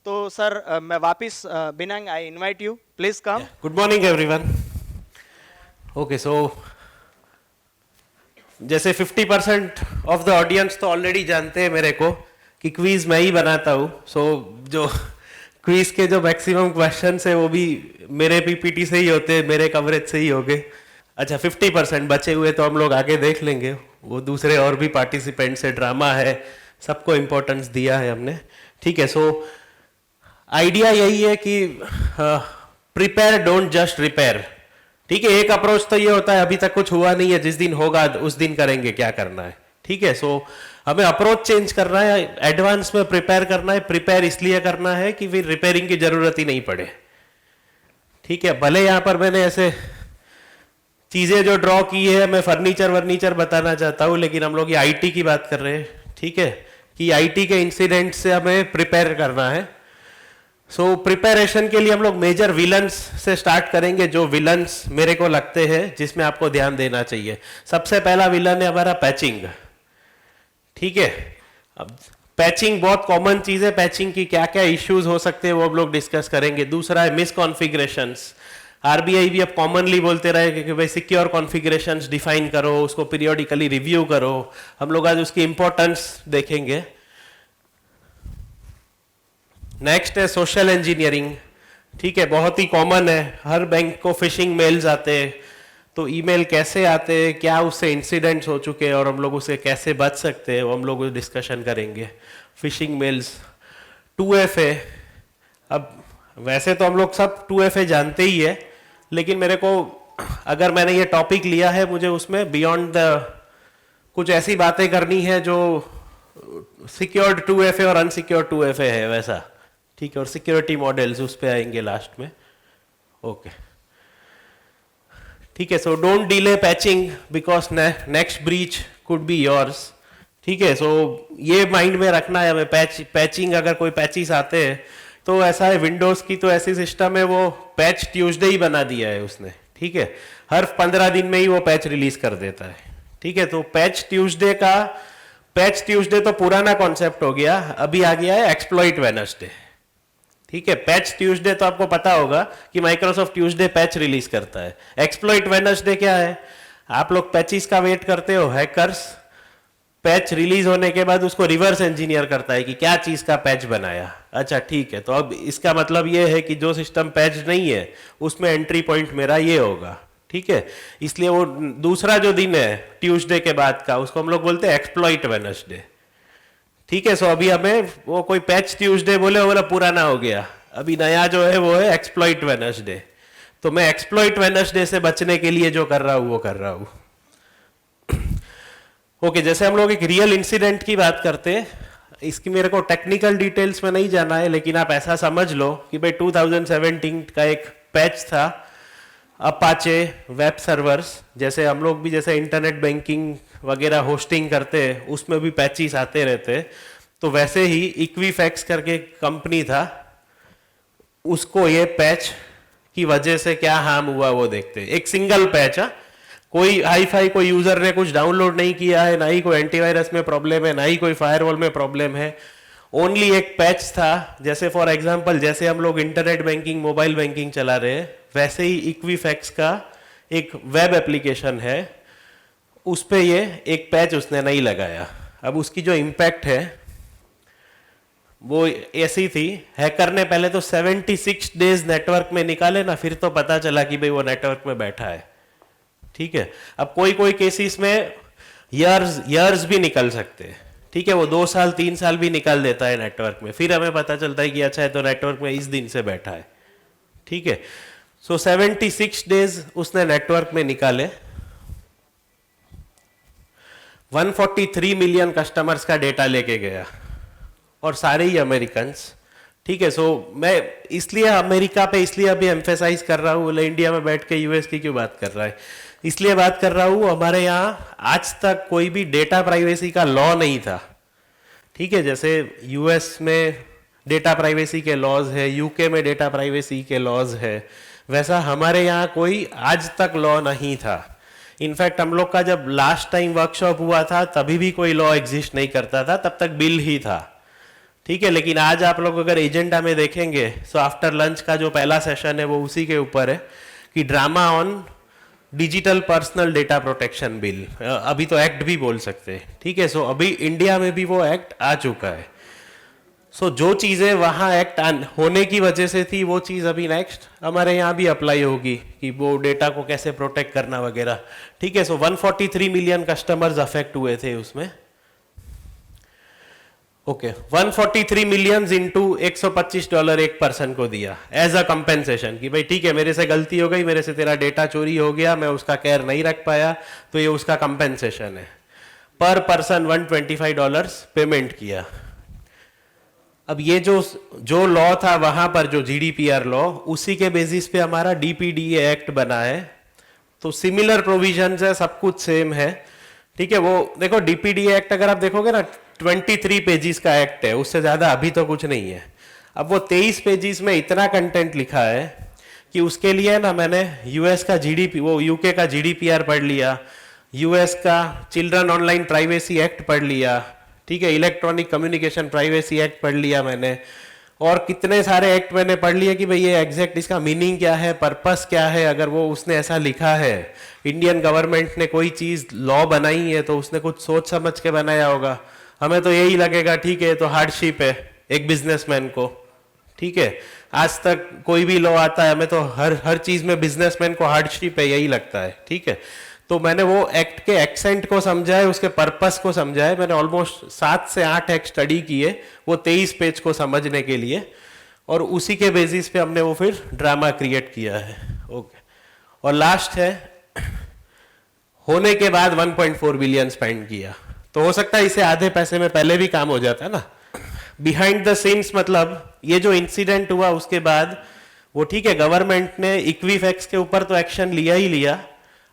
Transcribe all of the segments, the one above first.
तो सर मैं वापस बिनांग I invite you please come. Good morning everyone. Okay, so जैसे 50% ऑफ द ऑडियंस तो ऑलरेडी जानते हैं मेरे को कि क्विज मैं ही बनाता हूँ. सो जो क्विज के जो मैक्सिमम क्वेश्चंस है वो भी मेरे पीपीटी से ही होते हैं, मेरे कवरेज से ही होंगे. अच्छा, 50% बचे हुए तो हम लोग आगे देख लेंगे. वो दूसरे और भी पार्टिसिपेंट से ड्रामा है, सबको इम्पोर्टेंस दिया है हमने. ठीक है. सो आइडिया यही है कि प्रिपेयर डोंट जस्ट रिपेयर. ठीक है. एक अप्रोच तो ये होता है अभी तक कुछ हुआ नहीं है, जिस दिन होगा उस दिन करेंगे क्या करना है. ठीक है. सो हमें अप्रोच चेंज करना है, एडवांस में प्रिपेयर करना है. प्रिपेयर इसलिए करना है कि फिर रिपेयरिंग की जरूरत ही नहीं पड़े. ठीक है. भले यहां पर मैंने ऐसे चीजें जो ड्रॉ की है, मैं फर्नीचर बताना चाहता हूं, लेकिन हम लोग ये आईटी की बात कर रहे हैं. ठीक है. कि आईटी के इंसिडेंट से हमें प्रिपेयर करना है. सो प्रिपरेशन के लिए हम लोग मेजर विलन्स से स्टार्ट करेंगे, जो विलन्स मेरे को लगते हैं जिसमें आपको ध्यान देना चाहिए. सबसे पहला विलन है हमारा पैचिंग. ठीक है. अब पैचिंग बहुत कॉमन चीज है. पैचिंग की क्या क्या इश्यूज हो सकते हैं वो हम लोग डिस्कस करेंगे. दूसरा है मिसकॉन्फिगरेशंस. आरबीआई भी अब कॉमनली बोलते रहे कि भाई सिक्योर कॉन्फ़िगरेशंस डिफाइन करो, उसको पीरियोडिकली रिव्यू करो. हम लोग आज उसकी इंपॉर्टेंस देखेंगे. नेक्स्ट है सोशल इंजीनियरिंग. ठीक है. बहुत ही कॉमन है, हर बैंक को फिशिंग मेल्स आते हैं. तो ईमेल कैसे आते हैं, क्या उससे इंसिडेंट्स हो चुके हैं और हम लोग उससे कैसे बच सकते हैं, वो हम लोग डिस्कशन करेंगे. Phishing mails. 2FA. अब वैसे तो हम लोग सब 2FA जानते ही है, लेकिन मेरे को अगर मैंने ये टॉपिक लिया है, मुझे उसमें बियॉन्ड द कुछ ऐसी बातें करनी है जो सिक्योर्ड 2FA और अनसिक्योर्ड 2FA है वैसा. ठीक है. और सिक्योरिटी मॉडल्स उस पे आएंगे लास्ट में. ओके. ठीक है. So don't delay patching because next breach could be yours. ठीक है. सो ये माइंड में रखना है हमें. पैचिंग अगर कोई पैचेस आते हैं तो ऐसा है, विंडोज की तो ऐसी सिस्टम है, वो पैच ट्यूसडे ही बना दिया है उसने. ठीक है. हर 15 दिन में ही वो पैच रिलीज कर देता है. ठीक है. तो पैच ट्यूसडे तो पुराना कॉन्सेप्ट हो गया, अभी आ गया है एक्सप्लॉइट वेडनेसडे. ठीक है. पैच ट्यूसडे तो आपको पता होगा कि माइक्रोसॉफ्ट ट्यूसडे पैच रिलीज करता है. एक्सप्लॉइट वेडनेसडे क्या है? आप लोग पैचेस का वेट करते हो. हैकर्स पैच रिलीज होने के बाद उसको रिवर्स इंजीनियर करता है कि क्या चीज का पैच बनाया. अच्छा, ठीक है. तो अब इसका मतलब ये है कि जो सिस्टम पैच नहीं है उसमें एंट्री पॉइंट मेरा ये होगा. ठीक है. इसलिए वो दूसरा जो दिन है ट्यूसडे के बाद का, उसको हम लोग बोलते हैं एक्सप्लॉइट वेडनेसडे. ठीक है. सो अभी हमें वो कोई पैच ट्यूसडे बोले वो बोला पुराना हो गया. अभी नया जो है वो है एक्सप्लॉइट वेडनेसडे. तो मैं एक्सप्लॉइट वेडनेसडे से बचने के लिए जो कर रहा हूं वो कर रहा हूं. ओके. जैसे हम लोग एक रियल इंसिडेंट की बात करते हैं, इसकी मेरे को टेक्निकल डिटेल्स में नहीं जाना है, लेकिन आप ऐसा समझ लो कि भाई 2017 का एक पैच था अपाचे वेब सर्वर्स. जैसे हम लोग भी जैसे इंटरनेट बैंकिंग वगैरह होस्टिंग करते हैं, उसमें भी पैचेस आते रहते हैं. तो वैसे ही इक्विफैक्स करके कंपनी था, उसको ये पैच की वजह से क्या हार्म हुआ वो देखते हैं. एक सिंगल पैच है, कोई हाई फाई कोई यूजर ने कुछ डाउनलोड नहीं किया है, ना ही कोई एंटीवायरस में प्रॉब्लम है, ना ही कोई फायरवॉल में प्रॉब्लम है. ओनली एक पैच था. जैसे फॉर एग्जांपल जैसे हम लोग इंटरनेट बैंकिंग मोबाइल बैंकिंग चला रहे हैं, वैसे ही इक्विफैक्स का एक वेब एप्लीकेशन है, उस पे ये एक पैच उसने नहीं लगाया. अब उसकी जो इम्पैक्ट है वो ऐसी थी, हैकर ने पहले तो 76 डेज नेटवर्क में निकाले ना, फिर तो पता चला कि भाई वो नेटवर्क में बैठा है. ठीक है. अब कोई केसेस में ईयर्स भी निकल सकते हैं. ठीक है. वो 2 साल 3 साल भी निकाल देता है नेटवर्क में, फिर हमें पता चलता है कि अच्छा है तो नेटवर्क में इस दिन से बैठा है. ठीक है. सो 76 डेज उसने नेटवर्क में निकाले. 143 मिलियन कस्टमर्स का डेटा लेके गया, और सारे ही अमेरिकन. ठीक है. सो मैं इसलिए अमेरिका पे इसलिए अभी एम्फेसाइज कर रहा हूँ, बोले इंडिया में बैठ के यूएस की क्यों बात कर रहा है. इसलिए बात कर रहा हूँ, हमारे यहाँ आज तक कोई भी डेटा प्राइवेसी का लॉ नहीं था. ठीक है. जैसे यूएस में डेटा प्राइवेसी के लॉज है, यूके में डेटा प्राइवेसी के लॉज है, वैसा हमारे यहाँ कोई आज तक लॉ नहीं था. इनफैक्ट हम लोग का जब लास्ट टाइम वर्कशॉप हुआ था तभी भी कोई लॉ एग्जिस्ट नहीं करता था, तब तक बिल ही था. ठीक है। लेकिन आज आप लोग अगर एजेंडा में देखेंगे तो आफ्टर लंच का जो पहला सेशन है वो उसी के ऊपर है कि drama on digital personal data protection bill, अभी तो एक्ट भी बोल सकते हैं, ठीक है। सो अभी इंडिया में भी वो एक्ट आ चुका है। सो जो चीज़ें वहाँ एक्ट होने की वजह से थी वो चीज़ अभी नेक्स्ट हमारे यहाँ भी अप्लाई होगी कि वो डेटा को कैसे प्रोटेक्ट करना वगैरह, ठीक है। सो 143 मिलियन कस्टमर्स अफेक्ट हुए थे उसमें। ओके, 143 मिलियन इंटू $125 एक पर्सन को दिया एज अ कंपेंसेशन कि भाई ठीक है मेरे से गलती हो गई, मेरे से तेरा डेटा चोरी हो गया, मैं उसका केयर नहीं रख पाया, तो ये उसका कंपेंसेशन है। पर पर्सन $125 पेमेंट किया। अब ये जो लॉ था वहां पर, जो जीडीपीआर लॉ, उसी के बेसिस पे हमारा डीपीडीए एक्ट बना है। तो सिमिलर प्रोविजंस है, सब कुछ सेम है, ठीक है। वो देखो डीपीडीए एक्ट अगर आप देखोगे ना 23 पेजेस का एक्ट है, उससे ज्यादा अभी तो कुछ नहीं है। अब वो 23 पेजेस में इतना कंटेंट लिखा है कि उसके लिए ना मैंने यूएस का जीडीपी, वो यूके का जीडीपीआर पढ़ लिया, यूएस का चिल्ड्रन ऑनलाइन प्राइवेसी एक्ट पढ़ लिया, ठीक है, इलेक्ट्रॉनिक कम्युनिकेशन प्राइवेसी एक्ट पढ़ लिया मैंने, और कितने सारे एक्ट मैंने पढ़ लिए कि भाई ये एग्जैक्ट इसका मीनिंग क्या है, पर्पस क्या है। अगर वो उसने ऐसा लिखा है, इंडियन गवर्नमेंट ने कोई चीज लॉ बनाई है तो उसने कुछ सोच समझ के बनाया होगा। हमें तो यही लगेगा ठीक है तो हार्डशिप है एक बिजनेसमैन को, ठीक है। आज तक कोई भी लॉ आता है हमें तो हर चीज में बिजनेसमैन को हार्डशिप है यही लगता है, ठीक है। तो मैंने वो एक्ट के एक्सेंट को समझा है, उसके पर्पस को समझा है। मैंने ऑलमोस्ट 7 से 8 एक्ट स्टडी किए वो 23 पेज को समझने के लिए, और उसी के बेसिस पे हमने वो फिर ड्रामा क्रिएट किया है। ओके, और लास्ट है होने के बाद 1.4 बिलियन स्पेंड किया। तो हो सकता है इसे आधे पैसे में पहले भी काम हो जाता है ना। बिहाइंड द सीन्स मतलब ये जो इंसिडेंट हुआ उसके बाद वो ठीक है, गवर्नमेंट ने इक्विफैक्स के ऊपर तो एक्शन लिया ही लिया।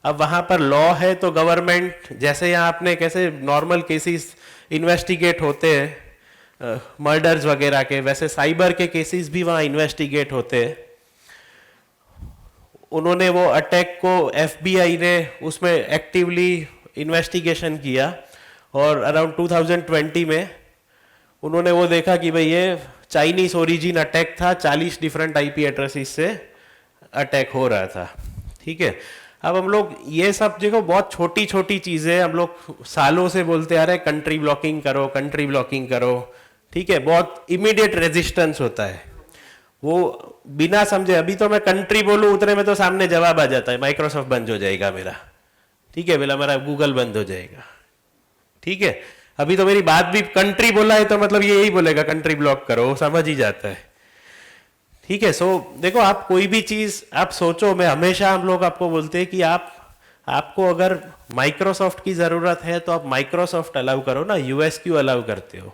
अब वहां पर लॉ है तो गवर्नमेंट, जैसे यहाँ आपने कैसे नॉर्मल केसेस इन्वेस्टिगेट होते हैं मर्डर्स वगैरह के, वैसे साइबर के केसेस भी वहाँ इन्वेस्टिगेट होते हैं। उन्होंने वो अटैक को, एफबीआई ने उसमें एक्टिवली इन्वेस्टिगेशन किया, और अराउंड 2020 में उन्होंने वो देखा कि भाई ये चाइनीज ओरिजिन अटैक था, 40 डिफरेंट आईपी एड्रेसेस से अटैक हो रहा था, ठीक है। अब हम लोग ये सब देखो बहुत छोटी छोटी चीजें हम लोग सालों से बोलते आ रहे हैं, कंट्री ब्लॉकिंग करो, कंट्री ब्लॉकिंग करो, ठीक है। बहुत इमीडिएट रेजिस्टेंस होता है, वो बिना समझे। अभी तो मैं कंट्री बोलूं उतने में तो सामने जवाब आ जाता है, माइक्रोसॉफ्ट बंद हो जाएगा मेरा, ठीक है, मेरा गूगल बंद हो जाएगा, ठीक है। अभी तो मेरी बात भी कंट्री बोला है तो मतलब ये यही बोलेगा कंट्री ब्लॉक करो, समझ ही जाता है, ठीक है। सो देखो आप कोई भी चीज आप सोचो, मैं हमेशा हम लोग आपको बोलते हैं कि आपको अगर माइक्रोसॉफ्ट की जरूरत है तो आप माइक्रोसॉफ्ट अलाउ करो ना, यूएस क्यों अलाउ करते हो,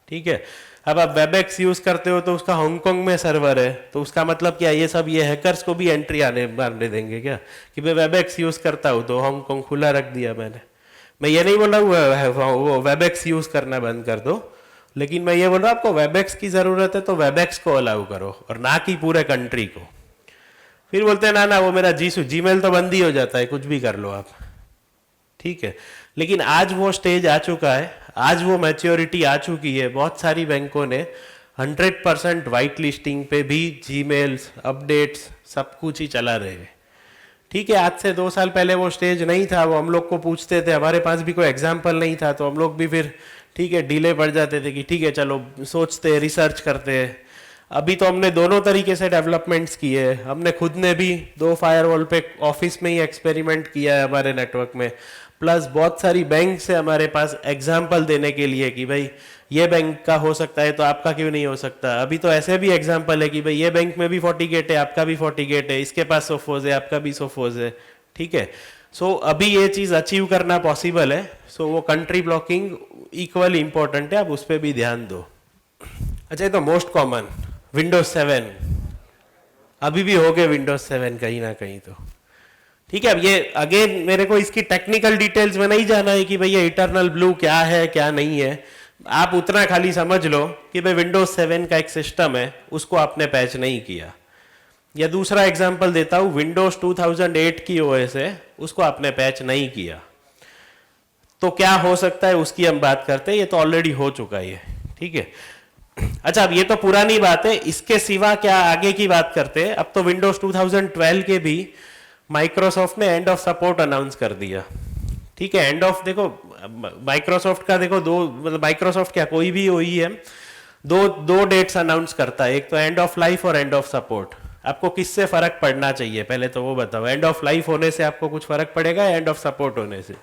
ठीक है। अब आप वेबएक्स यूज करते हो तो उसका हांगकांग में सर्वर है, तो उसका मतलब क्या, ये सब ये हैकर्स को भी एंट्री मारने देंगे क्या कि मैं वेबएक्स यूज करता हूँ तो हांगकांग खुला रख दिया मैंने। मैं ये नहीं बोल रहा हूँ वो वेबएक्स यूज करना बंद कर दो, लेकिन मैं ये बोल रहा हूँ आपको वेबएक्स की जरूरत है तो वेबएक्स को अलाउ करो, और ना कि पूरे कंट्री को। फिर बोलते हैं ना वो मेरा जीमेल तो बंद ही हो जाता है, कुछ भी कर लो आप, ठीक है। लेकिन आज वो स्टेज आ चुका है, आज वो मैच्योरिटी आ चुकी है, बहुत सारी बैंकों ने 100% वाइट लिस्टिंग पे भी जीमेल्स, अपडेट्स सब कुछ ही चला रहे हैं, ठीक है। आज से 2 साल पहले वो स्टेज नहीं था, वो हम लोग को पूछते थे, हमारे पास भी कोई एग्जाम्पल नहीं था, तो हम लोग भी फिर ठीक है डिले पड़ जाते थे कि ठीक है चलो सोचते, रिसर्च करते हैं। अभी तो हमने दोनों तरीके से डेवलपमेंट्स किए हैं। हमने खुद ने भी 2 फायरवॉल पे ऑफिस में ही एक्सपेरिमेंट किया है हमारे नेटवर्क में, प्लस बहुत सारी बैंक से हमारे पास एग्जाम्पल देने के लिए कि भाई ये बैंक का हो सकता है तो आपका क्यों नहीं हो सकता। अभी तो ऐसे भी एग्जाम्पल है कि भाई ये बैंक में भी FortiGate है, आपका भी FortiGate है, इसके पास सोफोज है, आपका भी सोफोज है, ठीक है। सो अभी ये चीज अचीव करना पॉसिबल है। सो वो कंट्री ब्लॉकिंग इक्वली इंपॉर्टेंट है, आप उस पर भी ध्यान दो। अच्छा, ये तो मोस्ट कॉमन विंडोज 7 अभी भी हो गए, विंडोज 7 कहीं ना कहीं तो, ठीक है। अब ये अगेन मेरे को इसकी टेक्निकल डिटेल्स में नहीं जाना है कि भाई ये इटर्नल ब्लू क्या है क्या नहीं है, आप उतना खाली समझ लो कि भाई विंडोज 7 का एक सिस्टम है, उसको आपने पैच नहीं किया। या दूसरा एग्जांपल देता हूं, विंडोज 2008 की ओएस है, उसको आपने पैच नहीं किया, तो क्या हो सकता है उसकी हम बात करते हैं, ये तो ऑलरेडी हो चुका है, ठीक है। अच्छा, अब ये तो पुरानी बात है, इसके सिवा क्या आगे की बात करते हैं। अब तो विंडोज 2012 के भी माइक्रोसॉफ्ट ने एंड ऑफ सपोर्ट अनाउंस कर दिया। ठीक है, एंड ऑफ, देखो माइक्रोसॉफ्ट का देखो दो, मतलब माइक्रोसॉफ्ट क्या कोई भी OEM दो डेट्स अनाउंस करता है, एक तो एंड ऑफ लाइफ और एंड ऑफ सपोर्ट। आपको किससे फर्क पड़ना चाहिए पहले तो वो बताओ, एंड ऑफ लाइफ होने से आपको कुछ फर्क पड़ेगा, एंड ऑफ सपोर्ट होने से?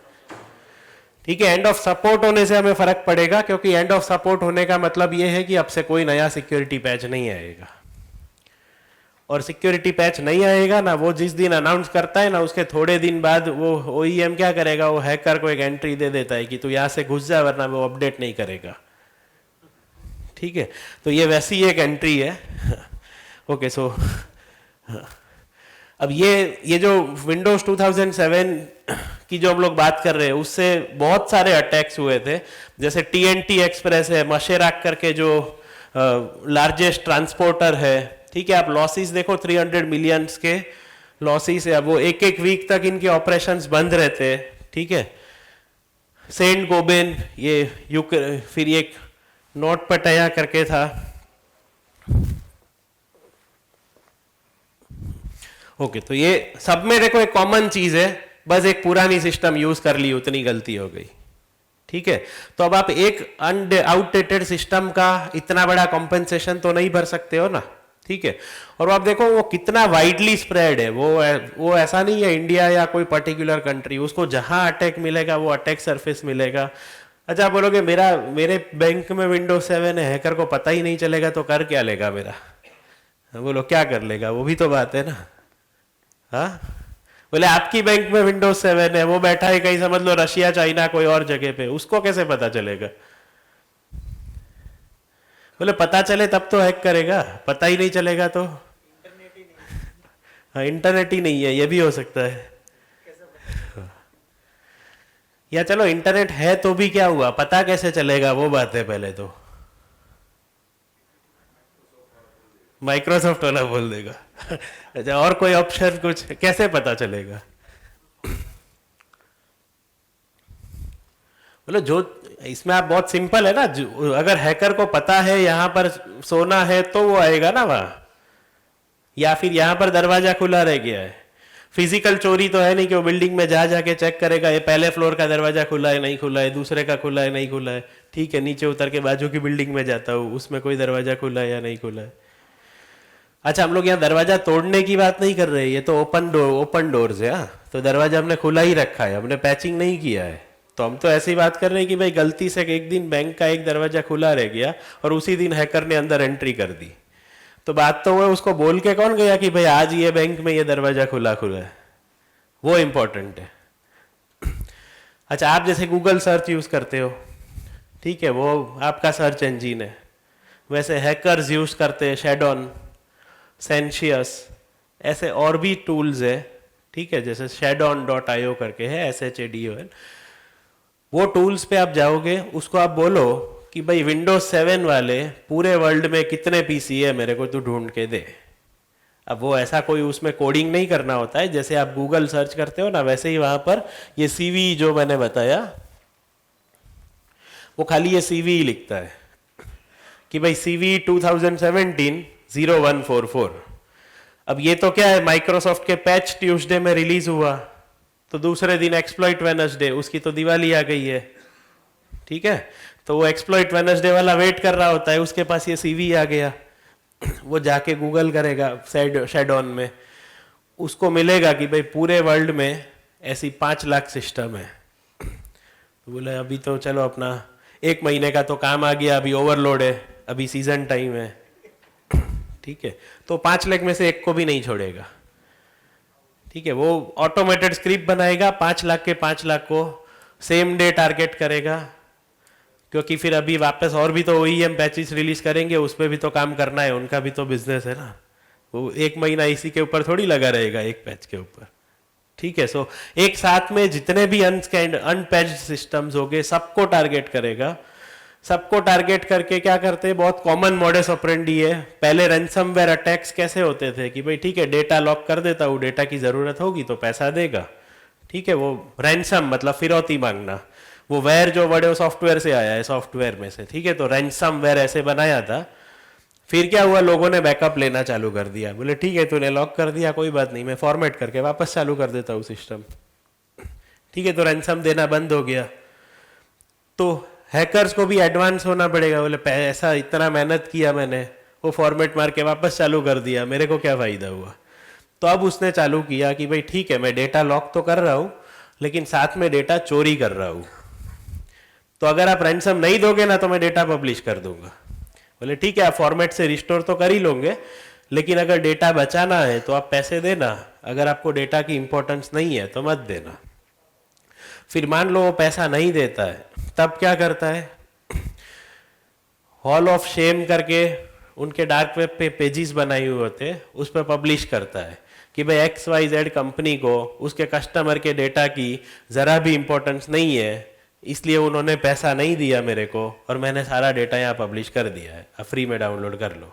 ठीक है, एंड ऑफ सपोर्ट होने से हमें फर्क पड़ेगा, क्योंकि एंड ऑफ सपोर्ट होने का मतलब ये है कि अब से कोई नया सिक्योरिटी पैच नहीं आएगा, और सिक्योरिटी पैच नहीं आएगा ना, वो जिस दिन अनाउंस करता है ना उसके थोड़े दिन बाद वो OEM क्या करेगा, वो हैकर को एक एंट्री दे देता है कि तू यहाँ से घुस जा, वरना वो अपडेट नहीं करेगा। ठीक है, तो ये वैसी एक एंट्री है। ओके, सो अब ये जो विंडोज 2007 की जो हम लोग बात कर रहे हैं, उससे बहुत सारे अटैक्स हुए थे। जैसे TNT एक्सप्रेस है, मशेराक करके जो लार्जेस्ट ट्रांसपोर्टर है, ठीक है, आप लॉसेस देखो 300 मिलियंस के लॉसेस है। अब वो एक वीक तक इनके ऑपरेशंस बंद रहते हैं। ठीक है, सेंट गोबेन, ये फिर एक नोट पटाया करके था। ओके, तो ये सब में देखो एक कॉमन चीज है, बस एक पुरानी सिस्टम यूज कर ली, उतनी गलती हो गई। ठीक है, तो अब आप एक आउटडेटेड सिस्टम का इतना बड़ा कॉम्पेंसेशन तो नहीं भर सकते हो ना। ठीक है, और आप देखो वो कितना वाइडली स्प्रेड है, वो ऐसा नहीं है इंडिया या कोई पर्टिकुलर कंट्री, उसको जहां अटैक मिलेगा वो अटैक सरफेस मिलेगा। अच्छा, आप बोलोगे मेरे बैंक में विंडोज 7 है, हैकर को पता ही नहीं चलेगा तो कर क्या लेगा मेरा? बोलो क्या कर लेगा, वो भी तो बात है ना। हाँ, बोले आपकी बैंक में विंडोज 7 है, वो बैठा है कहीं, समझ लो रशिया, चाइना, कोई और जगह पे, उसको कैसे पता चलेगा? बोले पता चले तब तो हैक करेगा, पता ही नहीं चलेगा तो? हाँ, इंटरनेट ही नहीं है, ये भी हो सकता है। या चलो इंटरनेट है तो भी क्या हुआ, पता कैसे चलेगा, वो बात है पहले तो। माइक्रोसॉफ्ट वाला बोल देगा। अच्छा, और कोई ऑप्शन कुछ, कैसे पता चलेगा? बोलो जो इसमें आप बहुत सिंपल है ना, अगर हैकर को पता है यहाँ पर सोना है तो वो आएगा ना वहां, या फिर यहाँ पर दरवाजा खुला रह गया है। फिजिकल चोरी तो है नहीं कि वो बिल्डिंग में जा जाके चेक करेगा ये पहले फ्लोर का दरवाजा खुला है नहीं खुला है, दूसरे का खुला है नहीं खुला है। ठीक है, नीचे उतर के बाजू की बिल्डिंग में जाता हूँ, उसमें कोई दरवाजा खुला है या नहीं खुला है। अच्छा, हम लोग यहाँ दरवाजा तोड़ने की बात नहीं कर रहे, ये तो ओपन डोर्स है। तो दरवाजा हमने खुला ही रखा है, हमने पैचिंग नहीं किया है। तो हम तो ऐसी बात कर रहे हैं कि भाई गलती से एक दिन बैंक का एक दरवाजा खुला रह गया और उसी दिन हैकर ने अंदर एंट्री कर दी, तो बात तो वो उसको बोल के कौन गया कि भाई आज ये बैंक में ये दरवाजा खुला है, वो इंपॉर्टेंट है। अच्छा, आप जैसे गूगल सर्च यूज करते हो, ठीक है, वो आपका सर्च इंजिन है। वैसे हैकर्स यूज करते हैं शैडॉन, सेंशियस, ऐसे और भी टूल्स है। ठीक है, जैसे shadon.io करके है, SHADON। वो टूल्स पे आप जाओगे, उसको आप बोलो कि भाई विंडोज 7 वाले पूरे वर्ल्ड में कितने PC है मेरे को तू ढूंढ के दे। अब वो ऐसा कोई उसमें कोडिंग नहीं करना होता है, जैसे आप गूगल सर्च करते हो ना, वैसे ही वहां पर ये CV जो मैंने बताया, वो खाली ये CV ही लिखता है कि भाई CV 2017 0144। अब ये तो क्या है, माइक्रोसॉफ्ट के पैच ट्यूसडे में रिलीज हुआ, तो दूसरे दिन एक्सप्लॉइट वेडनेसडे, उसकी तो दिवाली आ गई है। ठीक है, तो वो एक्सप्लॉइट वेडनेसडे वाला वेट कर रहा होता है, उसके पास ये CV आ गया, वो जाके गूगल करेगा शैडॉन में, उसको मिलेगा कि भाई पूरे वर्ल्ड में ऐसी 5 लाख सिस्टम है। तो बोले अभी तो चलो अपना 1 महीने का तो काम आ गया, अभी ओवरलोड है, अभी सीजन टाइम है। ठीक है, तो 5 लाख में से एक को भी नहीं छोड़ेगा। ठीक है, वो ऑटोमेटेड स्क्रिप्ट बनाएगा, 5 लाख के 5 लाख को सेम डे टारगेट करेगा, क्योंकि फिर अभी वापस और भी तो OEM पैचेस रिलीज करेंगे, उस पर भी तो काम करना है, उनका भी तो बिजनेस है ना। वो 1 महीना इसी के ऊपर थोड़ी लगा रहेगा, एक पैच के ऊपर। ठीक है, सो एक साथ में जितने भी अनपैच्ड सिस्टम्स हो गए सबको टारगेट करेगा। सबको टारगेट करके क्या करते हैं, बहुत कॉमन मॉडस ऑपरेंडी है। पहले रैंसमवेयर अटैक्स कैसे होते थे कि भाई ठीक है डेटा लॉक कर देता हूँ, डेटा की जरूरत होगी तो पैसा देगा। ठीक है, वो रैंसम मतलब फिरौती मांगना, वो वेयर जो वर्ड है वो सॉफ्टवेयर से आया है, सॉफ्टवेयर में से, ठीक है। तो रैंसम वेयर ऐसे बनाया था। फिर क्या हुआ, लोगों ने बैकअप लेना चालू कर दिया। बोले ठीक है तूने लॉक कर दिया, कोई बात नहीं, मैं फॉर्मेट करके वापस चालू कर देता हूँ सिस्टम, ठीक है। तो रैंसम देना बंद हो गया। तो हैकर्स को भी एडवांस होना पड़ेगा। बोले ऐसा इतना मेहनत किया मैंने, वो फॉर्मेट मार के वापस चालू कर दिया, मेरे को क्या फ़ायदा हुआ। तो अब उसने चालू किया कि भाई ठीक है मैं डेटा लॉक तो कर रहा हूँ, लेकिन साथ में डेटा चोरी कर रहा हूँ। तो अगर आप रैंसम नहीं दोगे ना तो मैं डेटा पब्लिश कर दूंगा। बोले ठीक है आप फॉर्मेट से रिस्टोर तो कर ही लोगे, लेकिन अगर डेटा बचाना है तो आप पैसे देना, अगर आपको डेटा की इंपॉर्टेंस नहीं है तो मत देना। फिर मान लो वो पैसा नहीं देता है, तब क्या करता है, हॉल ऑफ शेम करके उनके डार्क वेब पे पेजेस बनाए हुए होते हैं, उस पर पब्लिश करता है कि भाई XYZ कंपनी को उसके कस्टमर के डेटा की ज़रा भी इंपॉर्टेंस नहीं है, इसलिए उन्होंने पैसा नहीं दिया मेरे को और मैंने सारा डेटा यहाँ पब्लिश कर दिया है, अब फ्री में डाउनलोड कर लो,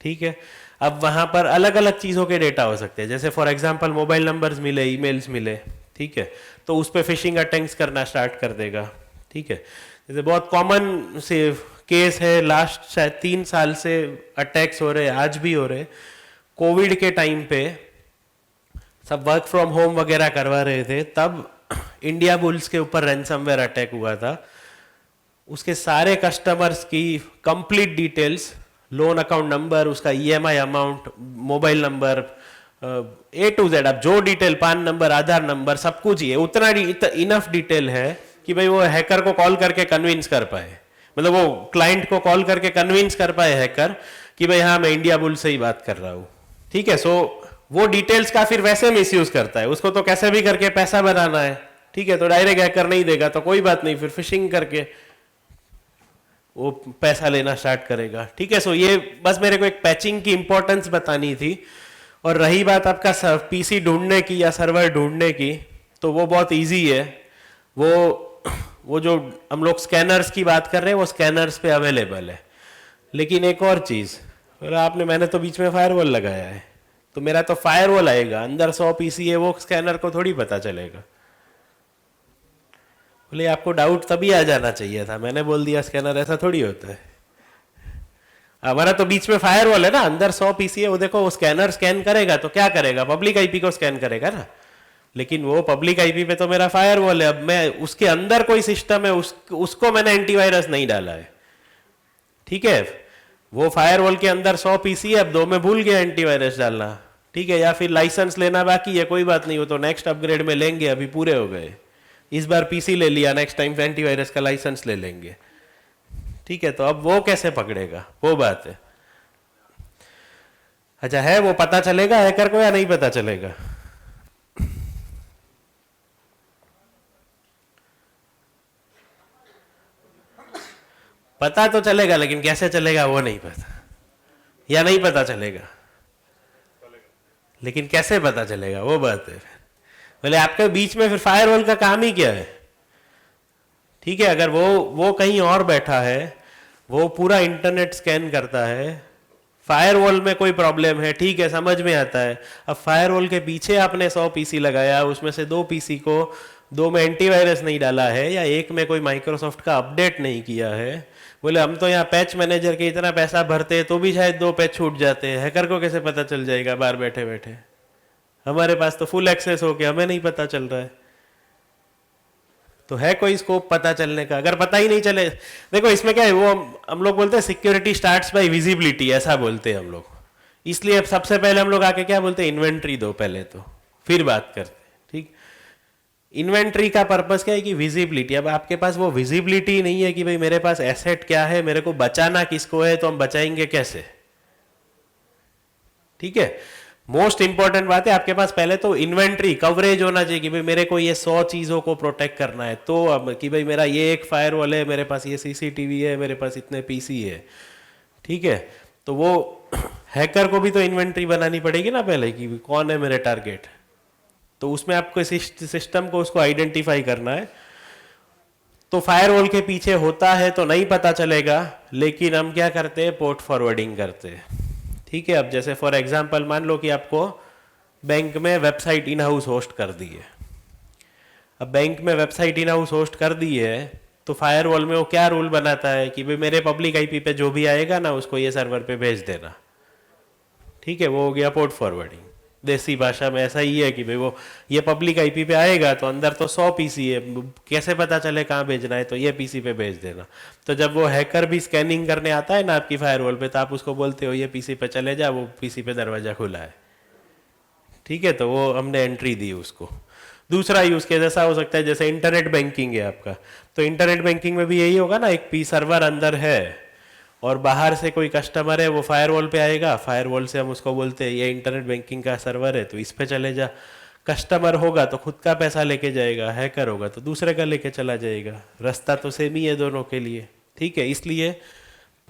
ठीक है। अब वहाँ पर अलग अलग चीज़ों के डेटा हो सकते हैं, जैसे फॉर एग्जांपल मोबाइल नंबर्स मिले, ईमेल्स मिले, ठीक है। तो उस पर फिशिंग अटैक्स करना स्टार्ट कर देगा, ठीक है। जैसे बहुत कॉमन से केस है, लास्ट शायद 3 साल से अटैक्स हो रहे हैं, आज भी हो रहे। कोविड के टाइम पे सब वर्क फ्रॉम होम वगैरह करवा रहे थे, तब इंडिया बुल्स के ऊपर रैंसमवेयर अटैक हुआ था। उसके सारे कस्टमर्स की complete details, loan account number, उसका EMI amount, mobile number, A to Z, अब जो डिटेल, पान नंबर, आधार नंबर, सब कुछ ही है। उतना इनफ डिटेल है कि भाई वो हैकर को कॉल करके कन्विंस कर पाए, मतलब वो क्लाइंट को कॉल करके कन्विंस कर पाए हैकर कि भाई हाँ मैं इंडिया बुल से ही बात कर रहा हूँ, ठीक है। सो वो डिटेल्स का फिर वैसे मिसयूज करता है, उसको तो कैसे भी करके पैसा बनाना है, ठीक है। तो डायरेक्ट हैकर नहीं देगा तो कोई बात नहीं, फिर फिशिंग करके वो पैसा लेना स्टार्ट करेगा, ठीक है। सो ये बस मेरे को एक पैचिंग की इंपॉर्टेंस बतानी थी। और रही बात आपका PC ढूंढने की या सर्वर ढूंढने की, तो वो बहुत इजी है। वो जो हम लोग स्कैनर्स की बात कर रहे हैं वो स्कैनर्स पे अवेलेबल है। लेकिन एक और चीज़, मैंने तो बीच में फायरवॉल लगाया है, तो मेरा तो फायरवॉल आएगा, अंदर 100 PC है, वो स्कैनर को थोड़ी पता चलेगा। बोले आपको डाउट तभी आ जाना चाहिए था, मैंने बोल दिया स्कैनर, ऐसा थोड़ी होता है। हमारा तो बीच में फायरवॉल है ना, अंदर 100 PC है, वो देखो वो स्कैनर स्कैन करेगा तो क्या करेगा, पब्लिक IP को स्कैन करेगा ना। लेकिन वो पब्लिक IP पे तो मेरा फायरवॉल है, अब मैं उसके अंदर कोई सिस्टम है, उसको मैंने एंटीवायरस नहीं डाला है, ठीक है। वो फायरवॉल के अंदर 100 PC है, अब 2 में भूल गया एंटीवायरस डालना, ठीक है। या फिर लाइसेंस लेना बाकी है, कोई बात नहीं, वो तो नेक्स्ट अपग्रेड में लेंगे, अभी पूरे हो गए। इस बार PC ले लिया, नेक्स्ट टाइम एंटीवायरस का लाइसेंस ले लेंगे, ठीक है। तो अब वो कैसे पकड़ेगा, वो बात है। अच्छा है, वो पता चलेगा हैकर को या नहीं पता चलेगा? पता तो चलेगा, लेकिन कैसे चलेगा वो नहीं पता, या नहीं पता चलेगा, लेकिन कैसे पता चलेगा वो बात है। बोले आपके बीच में फिर फायरवॉल का काम ही क्या है, ठीक है। अगर वो कहीं और बैठा है, वो पूरा इंटरनेट स्कैन करता है, फायरवॉल में कोई प्रॉब्लम है, ठीक है, समझ में आता है। अब फायरवॉल के पीछे आपने 100 PC लगाया, उसमें से 2 PC को 2 में एंटीवायरस नहीं डाला है, या एक में कोई माइक्रोसॉफ्ट का अपडेट नहीं किया है। बोले हम तो यहाँ पैच मैनेजर के इतना पैसा भरते हैं तो भी शायद 2 पैच छूट जाते हैं, हैकर को कैसे पता चल जाएगा बाहर बैठे बैठे? हमारे पास तो फुल एक्सेस हो गया, हमें नहीं पता चल रहा है। तो है कोई स्कोप पता चलने का? अगर पता ही नहीं चले, देखो इसमें क्या है, वो हम लोग बोलते हैं सिक्योरिटी स्टार्ट्स बाय विजिबिलिटी, ऐसा बोलते हैं हम लोग। इसलिए अब सबसे पहले हम लोग आके क्या बोलते हैं, इन्वेंट्री दो पहले, तो फिर बात करते हैं, ठीक। इन्वेंट्री का पर्पस क्या है कि विजिबिलिटी। अब आपके पास वो विजिबिलिटी नहीं है कि भाई मेरे पास एसेट क्या है, मेरे को बचाना किसको है, तो हम बचाएंगे कैसे, ठीक है। मोस्ट इंपॉर्टेंट बात है, आपके पास पहले तो इन्वेंट्री कवरेज होना चाहिए कि भाई मेरे को ये 100 चीजों को प्रोटेक्ट करना है। तो अब कि भाई मेरा ये एक फायरवॉल है, मेरे पास ये CCTV है, मेरे पास इतने PC है, ठीक है। तो वो हैकर को भी तो इन्वेंट्री बनानी पड़ेगी ना पहले कि कौन है मेरे टारगेट। तो उसमें आपको सिस्टम को उसको आइडेंटिफाई करना है। तो फायरवॉल के पीछे होता है तो नहीं पता चलेगा, लेकिन हम क्या करते हैं, पोर्ट फॉरवर्डिंग करते हैं, ठीक है। अब जैसे फॉर एग्जांपल मान लो कि आपको बैंक में वेबसाइट इन हाउस होस्ट कर दी है। अब बैंक में वेबसाइट इन हाउस होस्ट कर दी है तो फायरवॉल में वो क्या रूल बनाता है कि भाई मेरे पब्लिक आईपी पे जो भी आएगा ना उसको ये सर्वर पे भेज देना। ठीक है, वो हो गया पोर्ट फॉरवर्डिंग। देसी भाषा में ऐसा ही है कि भाई वो ये पब्लिक आईपी पे आएगा तो अंदर तो 100 पीसी है, कैसे पता चले कहाँ भेजना है, तो ये पीसी पे भेज देना। तो जब वो हैकर भी स्कैनिंग करने आता है ना आपकी फायरवॉल पे, तो आप उसको बोलते हो ये पीसी पे चले जा, वो पीसी पे दरवाजा खुला है। ठीक है, तो वो हमने एंट्री दी उसको। दूसरा यूज केस ऐसा हो सकता है जैसे इंटरनेट बैंकिंग है आपका, तो इंटरनेट बैंकिंग में भी यही होगा ना, एक पी सर्वर अंदर है और बाहर से कोई कस्टमर है वो फायरवॉल पे आएगा, फायरवॉल से हम उसको बोलते हैं ये इंटरनेट बैंकिंग का सर्वर है तो इस पे चले जा। कस्टमर होगा तो खुद का पैसा लेके जाएगा, हैकर होगा तो दूसरे का लेके चला जाएगा, रास्ता तो सेम ही है दोनों के लिए। ठीक है, इसलिए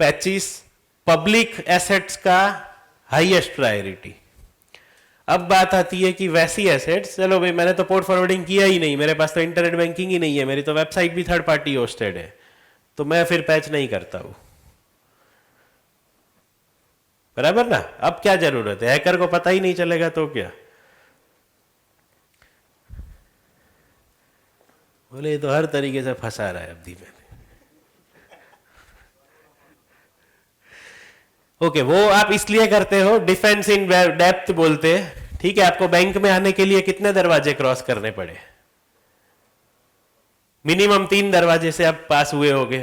पैचिस पब्लिक एसेट्स का हाईएस्ट प्रायोरिटी। अब बात आती है कि वैसी एसेट्स, चलो भाई मैंने तो पोर्ट फॉरवर्डिंग किया ही नहीं, मेरे पास तो इंटरनेट बैंकिंग ही नहीं है, मेरी तो वेबसाइट भी थर्ड पार्टी होस्टेड है, तो मैं फिर पैच नहीं करता हूं। बराबर ना? अब क्या जरूरत है, हैकर को पता ही नहीं चलेगा तो क्या। बोले ये तो हर तरीके से फंसा रहा है अवधि में। ओके, वो आप इसलिए करते हो, डिफेंस इन डेप्थ बोलते हैं। ठीक है, आपको बैंक में आने के लिए कितने दरवाजे क्रॉस करने पड़े? मिनिमम 3 दरवाजे से आप पास हुए होगे।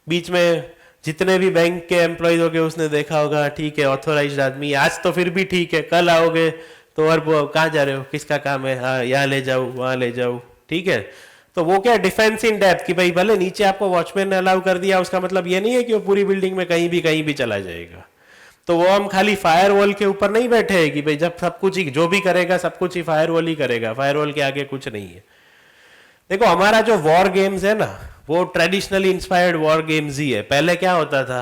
बीच में जितने भी बैंक के एम्प्लॉयज होगे उसने देखा होगा, ठीक है ऑथोराइज्ड आदमी, आज तो फिर भी ठीक है, कल आओगे तो और कहाँ जा रहे हो, किसका काम है, हाँ यहाँ ले जाओ वहां ले जाओ। ठीक है, तो वो क्या डिफेंस इन डेप्थ कि भाई भले नीचे आपको वॉचमैन ने अलाउ कर दिया, उसका मतलब ये नहीं है कि वो पूरी बिल्डिंग में कहीं भी चला जाएगा। तो वो हम खाली फायरवॉल के ऊपर नहीं बैठे हैं कि भाई जब सब कुछ ही जो भी करेगा सब कुछ ही फायरवॉल ही करेगा, फायरवॉल के आगे कुछ नहीं है। देखो हमारा जो वॉर गेम्स है ना, वो ट्रेडिशनली इंस्पायर्ड वॉर गेम्स ही है। पहले क्या होता था,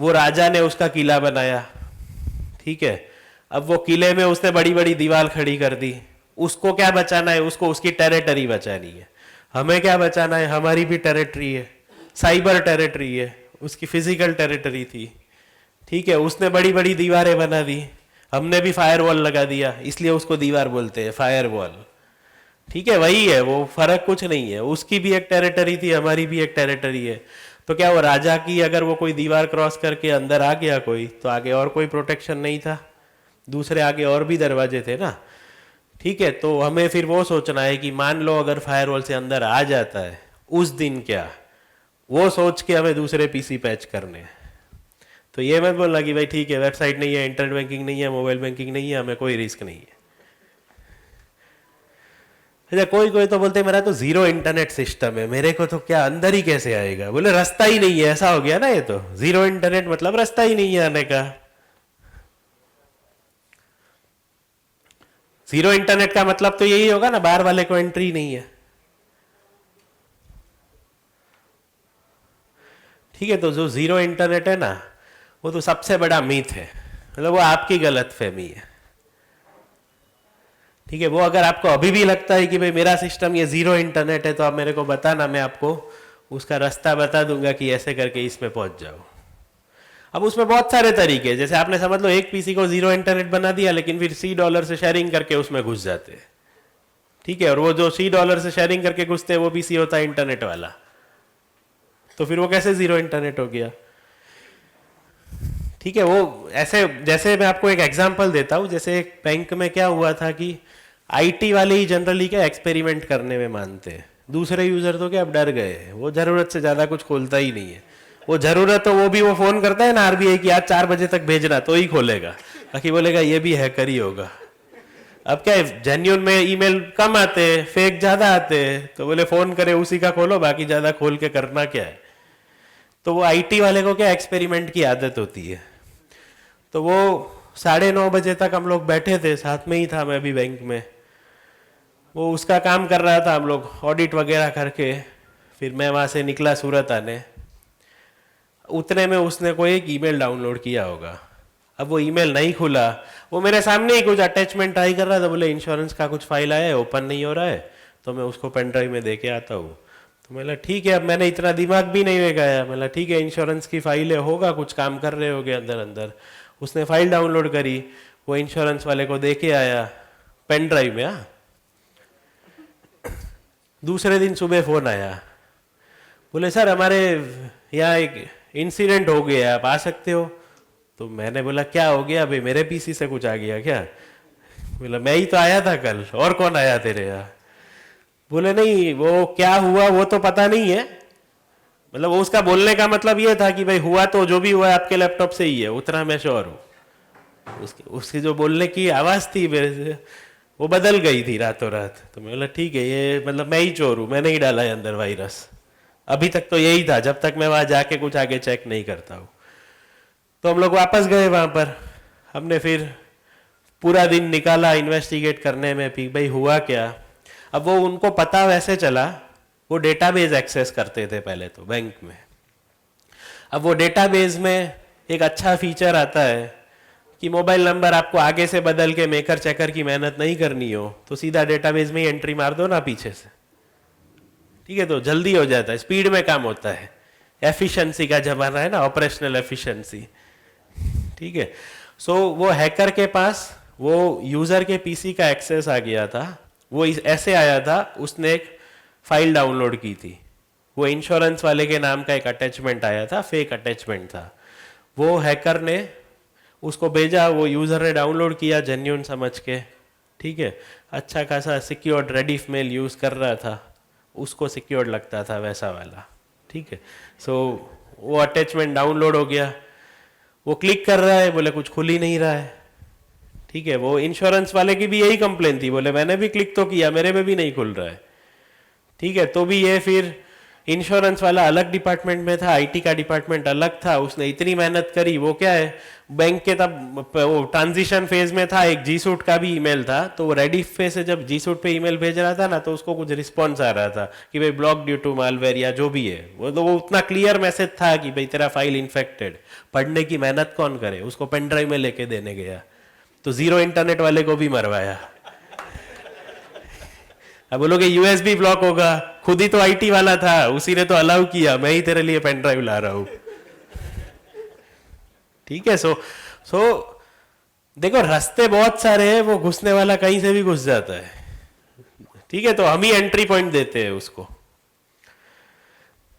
वो राजा ने उसका किला बनाया, ठीक है, अब वो किले में उसने बड़ी बड़ी दीवार खड़ी कर दी, उसको क्या बचाना है, उसको उसकी टेरिटरी बचानी है। हमें क्या बचाना है, हमारी भी टेरिटरी है, साइबर टेरिटरी है, उसकी फिजिकल टेरिटरी थी। ठीक है, उसने बड़ी बड़ी दीवारें बना दी, हमने भी फायरवॉल लगा दिया, इसलिए उसको दीवार बोलते हैं, फायरवॉल। ठीक है, वही है, वो फर्क कुछ नहीं है, उसकी भी एक टेरिटरी थी, हमारी भी एक टेरिटरी है। तो क्या वो राजा की अगर वो कोई दीवार क्रॉस करके अंदर आ गया कोई, तो आगे और कोई प्रोटेक्शन नहीं था, दूसरे आगे और भी दरवाजे थे ना। ठीक है, तो हमें फिर वो सोचना है कि मान लो अगर फायरवॉल से अंदर आ जाता है उस दिन क्या, वो सोच के हमें दूसरे पीसी पैच करने हैं। तो ये मत बोलना कि भाई ठीक है वेबसाइट नहीं है, इंटरनेट बैंकिंग नहीं है, मोबाइल बैंकिंग नहीं है, हमें कोई रिस्क नहीं है। अच्छा, कोई कोई तो बोलते हैं मेरा तो जीरो इंटरनेट सिस्टम है, मेरे को तो क्या अंदर ही कैसे आएगा, बोले रास्ता ही नहीं है, ऐसा हो गया ना, ये तो जीरो इंटरनेट मतलब रास्ता ही नहीं है आने का। जीरो इंटरनेट का मतलब तो यही होगा ना, बाहर वाले को एंट्री नहीं है। ठीक है, तो जो जीरो इंटरनेट है ना, वो तो सबसे बड़ा मीथ है, मतलब वो आपकी गलत फहमी है। ठीक है, वो अगर आपको अभी भी लगता है कि भाई मेरा सिस्टम ये जीरो इंटरनेट है, तो आप मेरे को बताना, मैं आपको उसका रास्ता बता दूंगा कि ऐसे करके इसमें पहुंच जाओ। अब उसमें बहुत सारे तरीके हैं, जैसे आपने समझ लो एक पीसी को जीरो इंटरनेट बना दिया, लेकिन फिर $C से शेयरिंग करके उसमें घुस जाते हैं। ठीक है, और वो जो $C से शेयरिंग करके घुसते हैं वो पीसी होता है इंटरनेट वाला, तो फिर वो कैसे जीरो इंटरनेट हो गया। ठीक है, वो ऐसे, जैसे मैं आपको एक एग्जांपल देता हूँ, जैसे एक बैंक में क्या हुआ था कि आईटी वाले ही जनरली क्या एक्सपेरिमेंट करने में मानते हैं, दूसरे यूजर तो क्या अब डर गए, वो जरूरत से ज्यादा कुछ खोलता ही नहीं है। वो जरूरत तो वो भी वो फोन करता है ना आरबीआई की, आज 4 बजे तक भेजना, तो ही खोलेगा, बाकी बोलेगा ये भी हैकर ही होगा। अब क्या है, जेन्यून में ईमेल कम आते हैं, फेक ज्यादा आते हैं, तो बोले फोन करे उसी का खोलो, बाकी ज्यादा खोल के करना क्या है। तो वो आईटी वाले को क्या एक्सपेरिमेंट की आदत होती है। तो वो 9:30 बजे तक हम लोग बैठे थे, साथ में ही था मैं भी बैंक में, वो उसका काम कर रहा था, हम लोग ऑडिट वगैरह करके, फिर मैं वहां से निकला सूरत आने, उतने में उसने कोई एक ईमेल डाउनलोड किया होगा। अब वो ईमेल नहीं खुला, वो मेरे सामने ही कुछ अटैचमेंट ट्राई कर रहा था, बोले इंश्योरेंस का कुछ फाइल आया है, ओपन नहीं हो रहा है, तो मैं उसको पेन ड्राइव में दे के आता हूँ। तो मैंने ठीक है, अब मैंने इतना दिमाग भी नहीं लगाया, मैंने ठीक है इंश्योरेंस की फाइल है, होगा कुछ काम कर रहे होगे अंदर अंदर। उसने फाइल डाउनलोड करी, वो इंश्योरेंस वाले को दे के आया पेन ड्राइव में। दूसरे दिन सुबह फ़ोन आया, बोले सर हमारे यहाँ एक इंसिडेंट हो गया, आप आ सकते हो? तो मैंने बोला क्या हो गया भाई, मेरे पीसी से कुछ आ गया क्या? बोला मैं ही तो आया था कल, और कौन आया तेरे यहाँ? बोले नहीं, वो क्या हुआ वो तो पता नहीं है, मतलब वो उसका बोलने का मतलब ये था कि भाई हुआ तो जो भी हुआ है आपके लैपटॉप से ही है, उतना मैं श्योर हूँ। उसकी जो बोलने की आवाज़ थी मेरे से, वो बदल गई थी रातों रात। तो मैं बोला ठीक है, ये मतलब मैं ही चोर हूँ, मैंने ही डाला है अंदर वायरस। अभी तक तो यही था, जब तक मैं वहाँ जाके कुछ आगे चेक नहीं करता हूँ। तो हम लोग वापस गए वहाँ पर, हमने फिर पूरा दिन निकाला इन्वेस्टिगेट करने में कि भाई हुआ क्या। अब वो उनको पता वैसे चला, वो डेटाबेस एक्सेस करते थे पहले तो बैंक में। अब वो डेटाबेस में एक अच्छा फीचर आता है कि मोबाइल नंबर आपको आगे से बदल के मेकर चेकर की मेहनत नहीं करनी हो, तो सीधा डेटाबेस में ही एंट्री मार दो ना पीछे से, ठीक है, तो जल्दी हो जाता है, स्पीड में काम होता है। एफिशिएंसी का जमाना है ना, ऑपरेशनल एफिशिएंसी, ठीक है। सो वो हैकर के पास वो यूजर के पीसी का एक्सेस आ गया था। वो ऐसे आया था, उसने एक फाइल डाउनलोड की थी, वो इंश्योरेंस वाले के नाम का एक अटैचमेंट आया था, फेक अटैचमेंट था। वो हैकर ने उसको भेजा, वो यूजर ने डाउनलोड किया जेन्युइन समझ के, ठीक है, अच्छा खासा सिक्योर्ड रेडिफ मेल यूज कर रहा था, उसको सिक्योर्ड लगता था वैसा वाला, ठीक है। सो वो अटैचमेंट डाउनलोड हो गया, वो क्लिक कर रहा है, बोले कुछ खुल ही नहीं रहा है, ठीक है। वो इंश्योरेंस वाले की भी यही कंप्लेन थी, बोले मैंने भी क्लिक तो किया, मेरे में भी नहीं खुल रहा है, ठीक है। तो भी ये फिर इंश्योरेंस वाला अलग डिपार्टमेंट में था, आईटी का डिपार्टमेंट अलग था, उसने इतनी मेहनत करी। वो क्या है, बैंक के तब वो ट्रांजिशन फेज में था, एक जी सूट का भी ईमेल था, तो वो रेडिफ पे से जब जी सूट पे ईमेल भेज रहा था ना, तो उसको कुछ रिस्पॉन्स आ रहा था कि भाई ब्लॉक ड्यू टू मालवेयर या जो भी है। वो तो वो उतना क्लियर मैसेज था कि भाई तेरा फाइल इन्फेक्टेड। पढ़ने की मेहनत कौन करे, उसको पेन ड्राइव में लेके देने गया, तो जीरो इंटरनेट वाले को भी मरवाया। अब बोलोगे यूएसबी ब्लॉक होगा, खुद ही तो आईटी वाला था, उसी ने तो अलाउ किया, मैं ही तेरे लिए पेन ड्राइव ला रहा हूं, ठीक है। सो देखो रास्ते बहुत सारे हैं, वो घुसने वाला कहीं से भी घुस जाता है, ठीक है, तो हम ही एंट्री पॉइंट देते हैं उसको।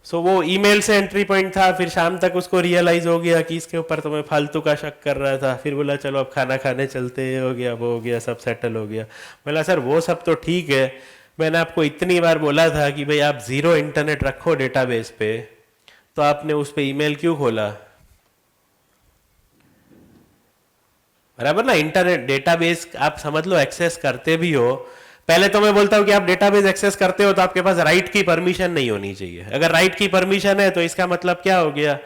सो वो ईमेल से एंट्री पॉइंट था, फिर शाम तक उसको रियलाइज हो गया कि इसके ऊपर तो मैं फालतू का शक कर रहा था, फिर बोला चलो अब खाना खाने चलते, हो गया वो हो गया, सब सेटल हो गया। बोला सर वो सब तो ठीक है, मैंने आपको इतनी बार बोला था कि भाई आप जीरो इंटरनेट रखो डेटाबेस पे, तो आपने उस पे ईमेल क्यों खोला? बराबर ना, इंटरनेट डेटाबेस आप समझ लो एक्सेस करते भी हो, पहले तो मैं बोलता हूं कि आप डेटाबेस एक्सेस करते हो तो आपके पास राइट की परमिशन नहीं होनी चाहिए। अगर राइट की परमिशन है तो इसका मतलब क्या हो गया,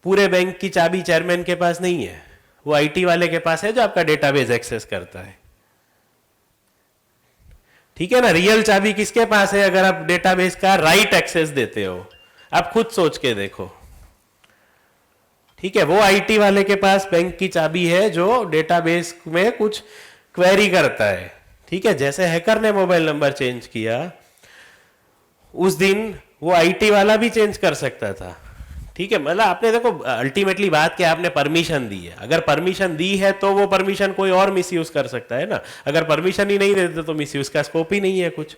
पूरे बैंक की चाबी चेयरमैन के पास नहीं है, वो आईटी वाले के पास है जो आपका डेटाबेस एक्सेस करता है, ठीक है ना। रियल चाबी किसके पास है अगर आप डेटाबेस का राइट एक्सेस देते हो? आप खुद सोच के देखो, ठीक है। वो आईटी वाले के पास बैंक की चाबी है जो डेटाबेस में कुछ क्वेरी करता है, ठीक है। जैसे हैकर ने मोबाइल नंबर चेंज किया, उस दिन वो आईटी वाला भी चेंज कर सकता था, ठीक है। मतलब आपने देखो अल्टीमेटली बात क्या, आपने परमिशन दी है, अगर परमिशन दी है तो वो परमिशन कोई और मिसयूज कर सकता है ना, अगर परमिशन ही नहीं देते तो मिसयूज का स्कोप ही नहीं है कुछ,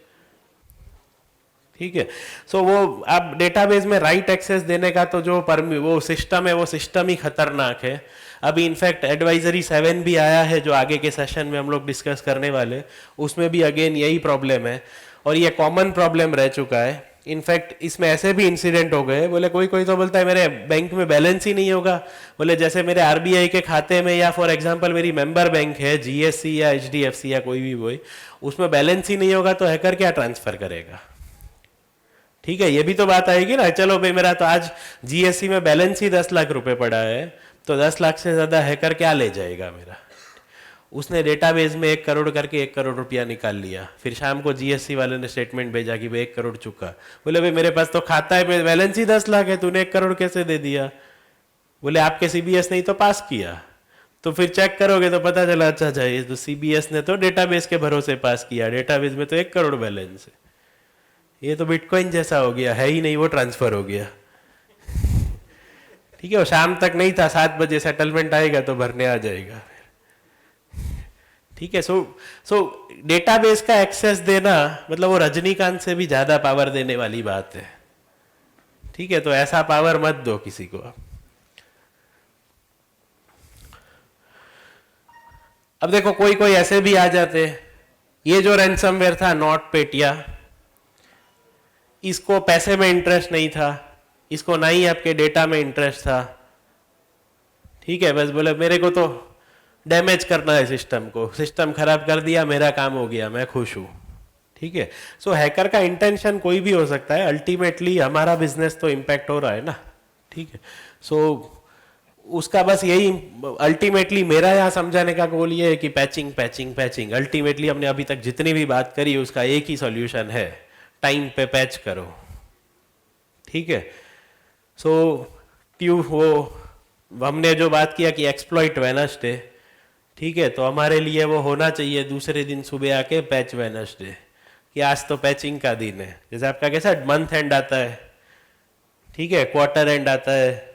ठीक है। सो वो आप डेटाबेस में राइट एक्सेस देने का तो जो वो सिस्टम है, वो सिस्टम ही खतरनाक है। अभी इनफैक्ट एडवाइजरी 7 भी आया है जो आगे के सेशन में हम लोग डिस्कस करने वाले, उसमें भी अगेन यही प्रॉब्लम है और ये कॉमन प्रॉब्लम रह चुका है। इनफैक्ट इसमें ऐसे भी इंसिडेंट हो गए, बोले कोई कोई तो बोलता है मेरे बैंक में बैलेंस ही नहीं होगा, बोले जैसे मेरे आरबीआई के खाते में या फॉर एग्जांपल मेरी मेंबर बैंक है जीएससी या एचडीएफसी या कोई भी वही, उसमें बैलेंस ही नहीं होगा तो हैकर क्या ट्रांसफर करेगा, ठीक है। ये भी तो बात आएगी ना, चलो भाई मेरा तो आज जीएससी में बैलेंस ही 10 लाख रुपए पड़ा है, तो 10 लाख से ज्यादा हैकर क्या ले जाएगा मेरा? उसने डेटाबेस में 1 करोड़ करके 1 करोड़ रुपया निकाल लिया, फिर शाम को जीएससी वाले ने स्टेटमेंट भेजा कि भाई 1 करोड़ चुका, बोले भाई मेरे पास तो खाता है बैलेंस ही 10 लाख है, तूने 1 करोड़ कैसे दे दिया? बोले आपके सीबीएस ने तो पास किया, तो फिर चेक करोगे तो पता चला अच्छा चाहिए तो सीबीएस ने तो डेटाबेस के भरोसे पास किया, डेटाबेस में तो 1 करोड़ बैलेंस है, ये तो बिटकॉइन जैसा हो गया, है ही नहीं, वो ट्रांसफर हो गया, ठीक है। वो शाम तक नहीं था, 7 बजे सेटलमेंट आएगा तो भरने आ जाएगा, ठीक है। सो डेटाबेस का एक्सेस देना मतलब वो रजनीकांत से भी ज्यादा पावर देने वाली बात है। ठीक है, तो ऐसा पावर मत दो किसी को। अब देखो कोई कोई ऐसे भी आ जाते, ये जो रैंसमवेयर था नॉट पेटिया, इसको पैसे में इंटरेस्ट नहीं था, इसको ना ही आपके डेटा में इंटरेस्ट था। ठीक है, बस बोले मेरे को तो डैमेज करना है सिस्टम को, सिस्टम खराब कर दिया, मेरा काम हो गया, मैं खुश हूं। ठीक है, सो हैकर का इंटेंशन कोई भी हो सकता है, अल्टीमेटली हमारा बिजनेस तो इम्पैक्ट हो रहा है ना। ठीक है, सो उसका बस यही, अल्टीमेटली मेरा यहाँ समझाने का गोल ये है कि पैचिंग पैचिंग पैचिंग। अल्टीमेटली हमने अभी तक जितनी भी बात करी उसका एक ही सॉल्यूशन है, टाइम पे पैच करो। ठीक है, सो वो हमने जो बात किया कि एक्सप्लॉइट वेडनेसडे, ठीक है, तो हमारे लिए वो होना चाहिए दूसरे दिन सुबह आके पैच वेडनेसडे, कि आज तो पैचिंग का दिन है। जैसे आपका कैसा मंथ एंड आता है, ठीक है, क्वार्टर एंड आता है,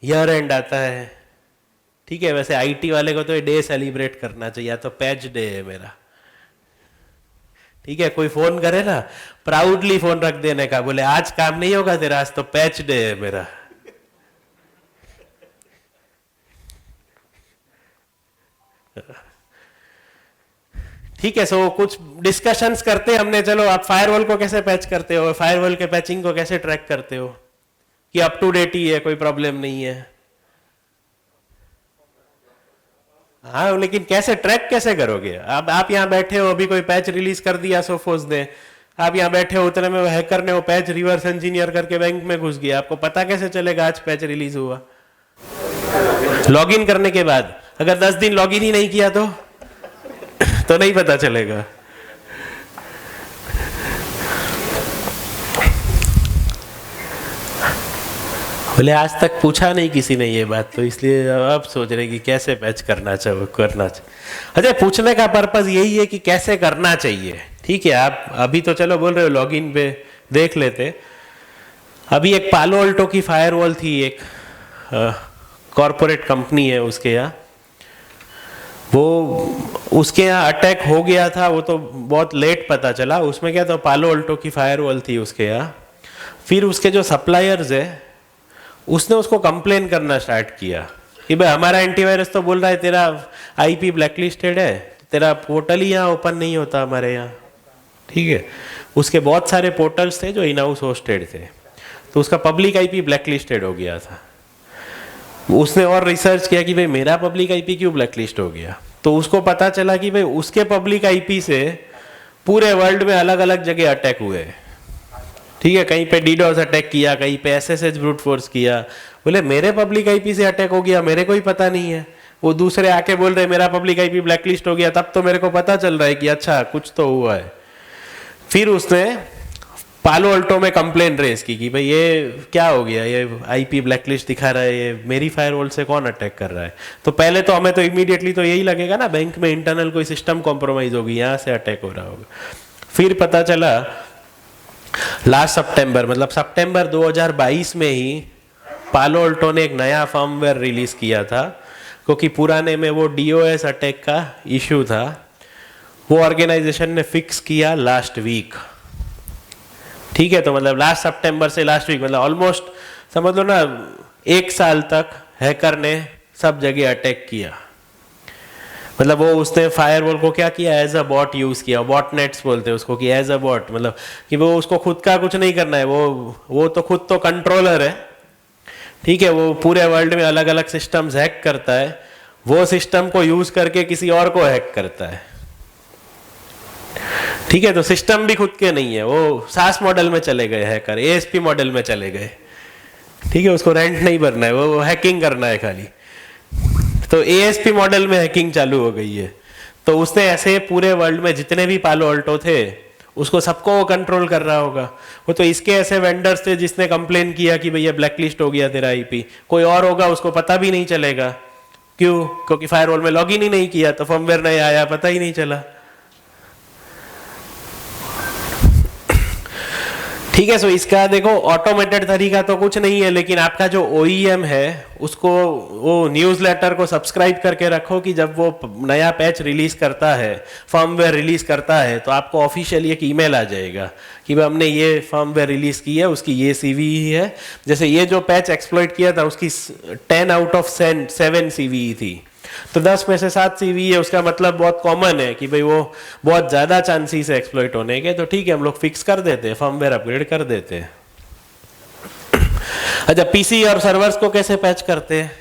ईयर एंड आता है। ठीक है, वैसे आईटी वाले को तो ये डे सेलिब्रेट करना चाहिए, तो पैच डे है मेरा। ठीक है, कोई फोन करे ना, प्राउडली फोन रख देने का, बोले आज काम नहीं होगा तेरा, आज तो पैच डे है मेरा। ठीक है, सो कुछ डिस्कशंस करते हैं हमने। चलो, आप फायरवॉल को कैसे पैच करते हो, फायरवॉल के पैचिंग को कैसे ट्रैक करते हो कि अप टू डेट ही है, कोई प्रॉब्लम नहीं है। हाँ, लेकिन कैसे ट्रैक कैसे करोगे? अब आप यहाँ बैठे हो, अभी कोई पैच रिलीज कर दिया सोफोस ने, आप यहाँ बैठे हो, उतने में हैकर ने वो पैच रिवर्स इंजीनियर करके बैंक में घुस गया, आपको पता कैसे चलेगा आज पैच रिलीज हुआ? लॉगिन करने के बाद, अगर 10 दिन लॉगिन ही नहीं किया तो नहीं पता चलेगा। बोले आज तक पूछा नहीं किसी ने ये बात, तो इसलिए अब सोच रहे कि कैसे पैच करना चाहिए। अच्छा, पूछने का पर्पस यही है कि कैसे करना चाहिए। ठीक है, आप अभी तो चलो बोल रहे हो लॉगिन पे देख लेते। अभी एक पालो अल्टो की फायरवॉल थी, एक कॉरपोरेट कंपनी है उसके यहाँ, वो उसके यहाँ अटैक हो गया था। वो तो बहुत लेट पता चला। उसमें क्या था, पालो अल्टो की फायरवॉल थी उसके यहाँ। फिर उसके जो सप्लायर्स है, उसने उसको कंप्लेन करना स्टार्ट किया कि भाई हमारा एंटीवायरस तो बोल रहा है तेरा आईपी ब्लैकलिस्टेड है, तेरा पोर्टल ही यहाँ ओपन नहीं होता हमारे यहाँ। ठीक है, उसके बहुत सारे पोर्टल्स थे जो इन हाउस होस्टेड थे, तो उसका पब्लिक आईपी ब्लैकलिस्टेड हो गया था। उसने और रिसर्च किया कि भाई मेरा पब्लिक आईपी क्यों ब्लैकलिस्ट हो गया, तो उसको पता चला कि भाई उसके पब्लिक आईपी से पूरे वर्ल्ड में अलग अलग जगह अटैक हुए। ठीक है, कहीं पे डीडोस अटैक किया, कहीं पे एसएसएच ब्रूट फोर्स किया। बोले मेरे पब्लिक आईपी से अटैक हो गया, मेरे को ही पता नहीं है। वो दूसरे आके बोल रहे मेरा पब्लिक आईपी ब्लैकलिस्ट हो गया, तब तो मेरे को पता चल रहा है कि अच्छा कुछ तो हुआ है। फिर उसने पालो अल्टो में कंप्लेन रेज की कि भाई ये क्या हो गया, ये आईपी ब्लैकलिस्ट दिखा रहा है, ये मेरी फायरवॉल से कौन अटैक कर रहा है। तो पहले तो हमें तो इमीडिएटली तो यही लगेगा ना, बैंक में इंटरनल कोई सिस्टम कॉम्प्रोमाइज होगी, यहाँ से अटैक हो रहा होगा। फिर पता चला लास्ट सितंबर, मतलब सितंबर 2022 में ही पालो अल्टो ने एक नया फर्मवेयर रिलीज किया था, क्योंकि पुराने में वो डीओएस अटैक का इश्यू था। वो ऑर्गेनाइजेशन ने फिक्स किया लास्ट वीक। ठीक है, तो मतलब लास्ट सितंबर से लास्ट वीक, मतलब ऑलमोस्ट समझ लो ना 1 साल तक हैकर ने सब जगह अटैक किया। मतलब वो उसने फायरवॉल को क्या किया, एज अ बॉट यूज किया। बॉटनेट्स बोलते हैं उसको, कि एज अ बॉट, मतलब कि वो उसको खुद का कुछ नहीं करना है, वो तो खुद तो कंट्रोलर है। ठीक है, वो पूरे वर्ल्ड में अलग अलग सिस्टम्स हैक करता है, वो सिस्टम को यूज करके किसी और को हैक करता है। ठीक है, तो सिस्टम भी खुद के नहीं है, वो सास मॉडल में चले गए हैकर, एएसपी मॉडल में चले गए। ठीक है, उसको रेंट नहीं भरना है, वो हैकिंग करना है खाली। तो एएसपी मॉडल में हैकिंग चालू हो गई है। तो उसने ऐसे पूरे वर्ल्ड में जितने भी पालो अल्टो थे, उसको सबको वो कंट्रोल कर रहा होगा। वो तो इसके ऐसे वेंडर्स थे जिसने कंप्लेन किया कि भैया ब्लैकलिस्ट हो गया तेरा आईपी, कोई और होगा उसको पता भी नहीं चलेगा। क्यों? क्योंकि फायरवॉल में लॉगिन ही नहीं किया, तो फर्मवेयर नहीं आया, पता ही नहीं चला। ठीक है। सो इसका देखो ऑटोमेटेड तरीका तो कुछ नहीं है, लेकिन आपका जो OEM है उसको वो न्यूज़लेटर को सब्सक्राइब करके रखो कि जब वो नया पैच रिलीज करता है, फर्मवेयर रिलीज करता है, तो आपको ऑफिशियली एक ईमेल आ जाएगा कि भाई हमने ये फर्मवेयर रिलीज की है, उसकी ये CVE है। जैसे ये जो पैच एक्सप्लॉइट किया था उसकी 10 आउट ऑफ 7 CVE थी, तो 10 में से 7 CVE है, उसका मतलब बहुत कॉमन है कि भाई वो बहुत ज्यादा चांसेस है एक्सप्लॉइट होने के, तो ठीक है हम लोग फिक्स कर देते हैं, फर्मवेयर अपग्रेड कर देते हैं। अच्छा, पीसी और सर्वर्स को कैसे पैच करते हैं?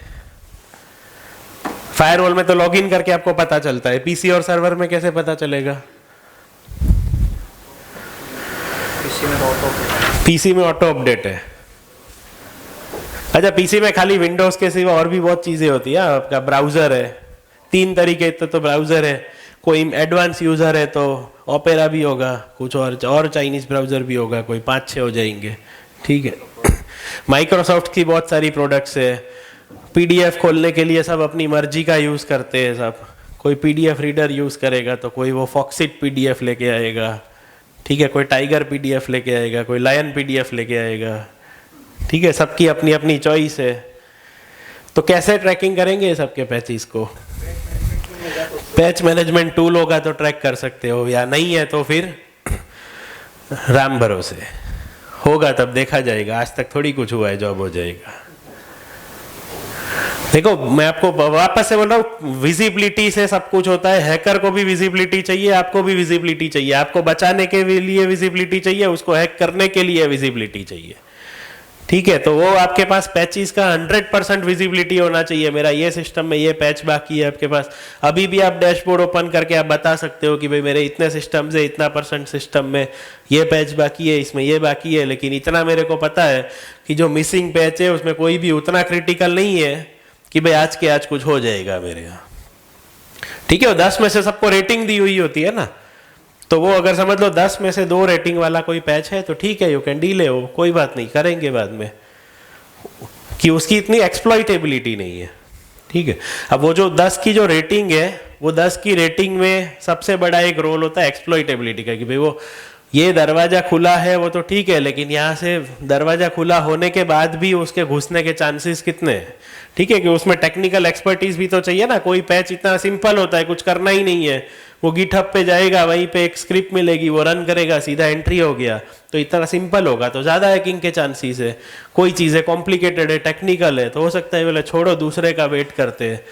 फायरवॉल में तो लॉगिन करके आपको पता चलता है, पीसी और सर्वर में कैसे पता चलेगा? पीसी में ऑटो अपडेट है। अच्छा, पीसी में खाली विंडोज के सिवा और भी बहुत चीजें होती है। आपका ब्राउजर है, 3 तरीके तो ब्राउजर है, कोई एडवांस यूजर है तो ओपेरा भी होगा, कुछ और चाइनीज ब्राउजर भी होगा, कोई 5-6 हो जाएंगे। ठीक है। माइक्रोसॉफ्ट की बहुत सारी प्रोडक्ट्स है, पीडीएफ खोलने के लिए सब अपनी मर्जी का यूज करते हैं सब, कोई पीडीएफ रीडर यूज करेगा तो कोई वो फॉक्सिट पीडीएफ लेके आएगा, ठीक है, कोई टाइगर पीडीएफ लेके आएगा, कोई लायन पीडीएफ लेके आएगा, ठीक है, सबकी अपनी अपनी चॉइस है। तो कैसे ट्रैकिंग करेंगे सबके पैचेस को? पैच मैनेजमेंट टूल होगा तो ट्रैक कर सकते हो, या नहीं है तो फिर राम भरोसे होगा, तब देखा जाएगा। आज तक थोड़ी कुछ हुआ है जॉब हो जाएगा। देखो मैं आपको वापस से बोल रहा हूँ, विजिबिलिटी से सब कुछ होता है। हैकर को भी विजिबिलिटी चाहिए, आपको भी विजिबिलिटी चाहिए, आपको बचाने के लिए विजिबिलिटी चाहिए, उसको हैक करने के लिए विजिबिलिटी चाहिए। ठीक है, तो वो आपके पास पैचेस का 100% विजिबिलिटी होना चाहिए। मेरा ये सिस्टम में ये पैच बाकी है आपके पास, अभी भी आप डैशबोर्ड ओपन करके आप बता सकते हो कि भाई मेरे इतने सिस्टम से इतना % सिस्टम में ये पैच बाकी है, इसमें ये बाकी है, लेकिन इतना मेरे को पता है कि जो मिसिंग पैच है उसमें कोई भी उतना क्रिटिकल नहीं है कि भाई आज के आज कुछ हो जाएगा मेरे यहाँ। ठीक है, 10 में से सबको रेटिंग दी हुई होती है ना, तो वो अगर समझ लो 10 में से 2 रेटिंग वाला कोई पैच है तो ठीक है, यू कैन डीले हो, कोई बात नहीं, करेंगे बाद में, कि उसकी इतनी एक्सप्लॉइटेबिलिटी नहीं है। ठीक है, अब वो जो 10 की जो रेटिंग है, वो 10 की रेटिंग में सबसे बड़ा एक रोल होता है एक्सप्लॉइटेबिलिटी का, कि भाई वो ये दरवाजा खुला है वो तो ठीक है, लेकिन यहाँ से दरवाजा खुला होने के बाद भी उसके घुसने के चांसेस कितने हैं। ठीक है, कि उसमें टेक्निकल एक्सपर्टीज भी तो चाहिए ना। कोई पैच इतना सिंपल होता है, कुछ करना ही नहीं है, वो गिटहब पे जाएगा, वहीं पे एक स्क्रिप्ट मिलेगी, वो रन करेगा, सीधा एंट्री हो गया, तो इतना सिंपल होगा तो ज़्यादा हैकिंग के चांसेस है। कोई चीज़ें कॉम्प्लिकेटेड है, टेक्निकल है, तो हो सकता है बोले छोड़ो दूसरे का वेट करते हैं।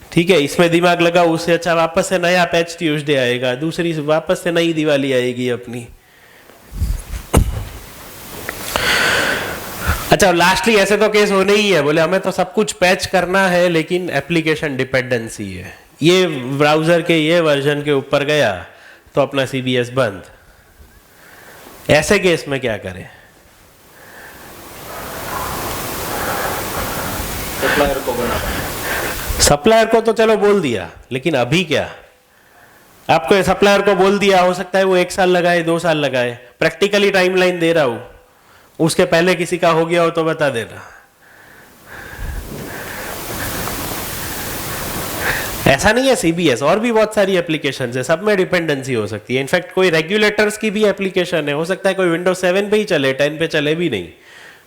ठीक है, इसमें दिमाग लगा, उससे अच्छा वापस से नया पैच ट्यूसडे आएगा, दूसरी वापस से नई दिवाली आएगी अपनी। अच्छा, लास्टली ऐसे तो केस होने ही है, बोले हमें तो सब कुछ पैच करना है लेकिन एप्लीकेशन डिपेंडेंसी है, ये ब्राउजर के ये वर्जन के ऊपर गया तो अपना CBS बंद। ऐसे केस में क्या करें? सप्लायर को तो चलो बोल दिया, लेकिन अभी क्या? आपको सप्लायर को बोल दिया, हो सकता है वो 1 साल लगाए, 2 साल लगाए, प्रैक्टिकली टाइमलाइन दे रहा हूं, उसके पहले किसी का हो गया हो तो बता देना। ऐसा नहीं है CBS, और भी बहुत सारी एप्लीकेशंस है, सब में डिपेंडेंसी हो सकती है। इनफैक्ट कोई रेगुलेटर्स की भी एप्लीकेशन है, हो सकता है कोई विंडोज 7 पे ही चले, 10 पे चले भी नहीं,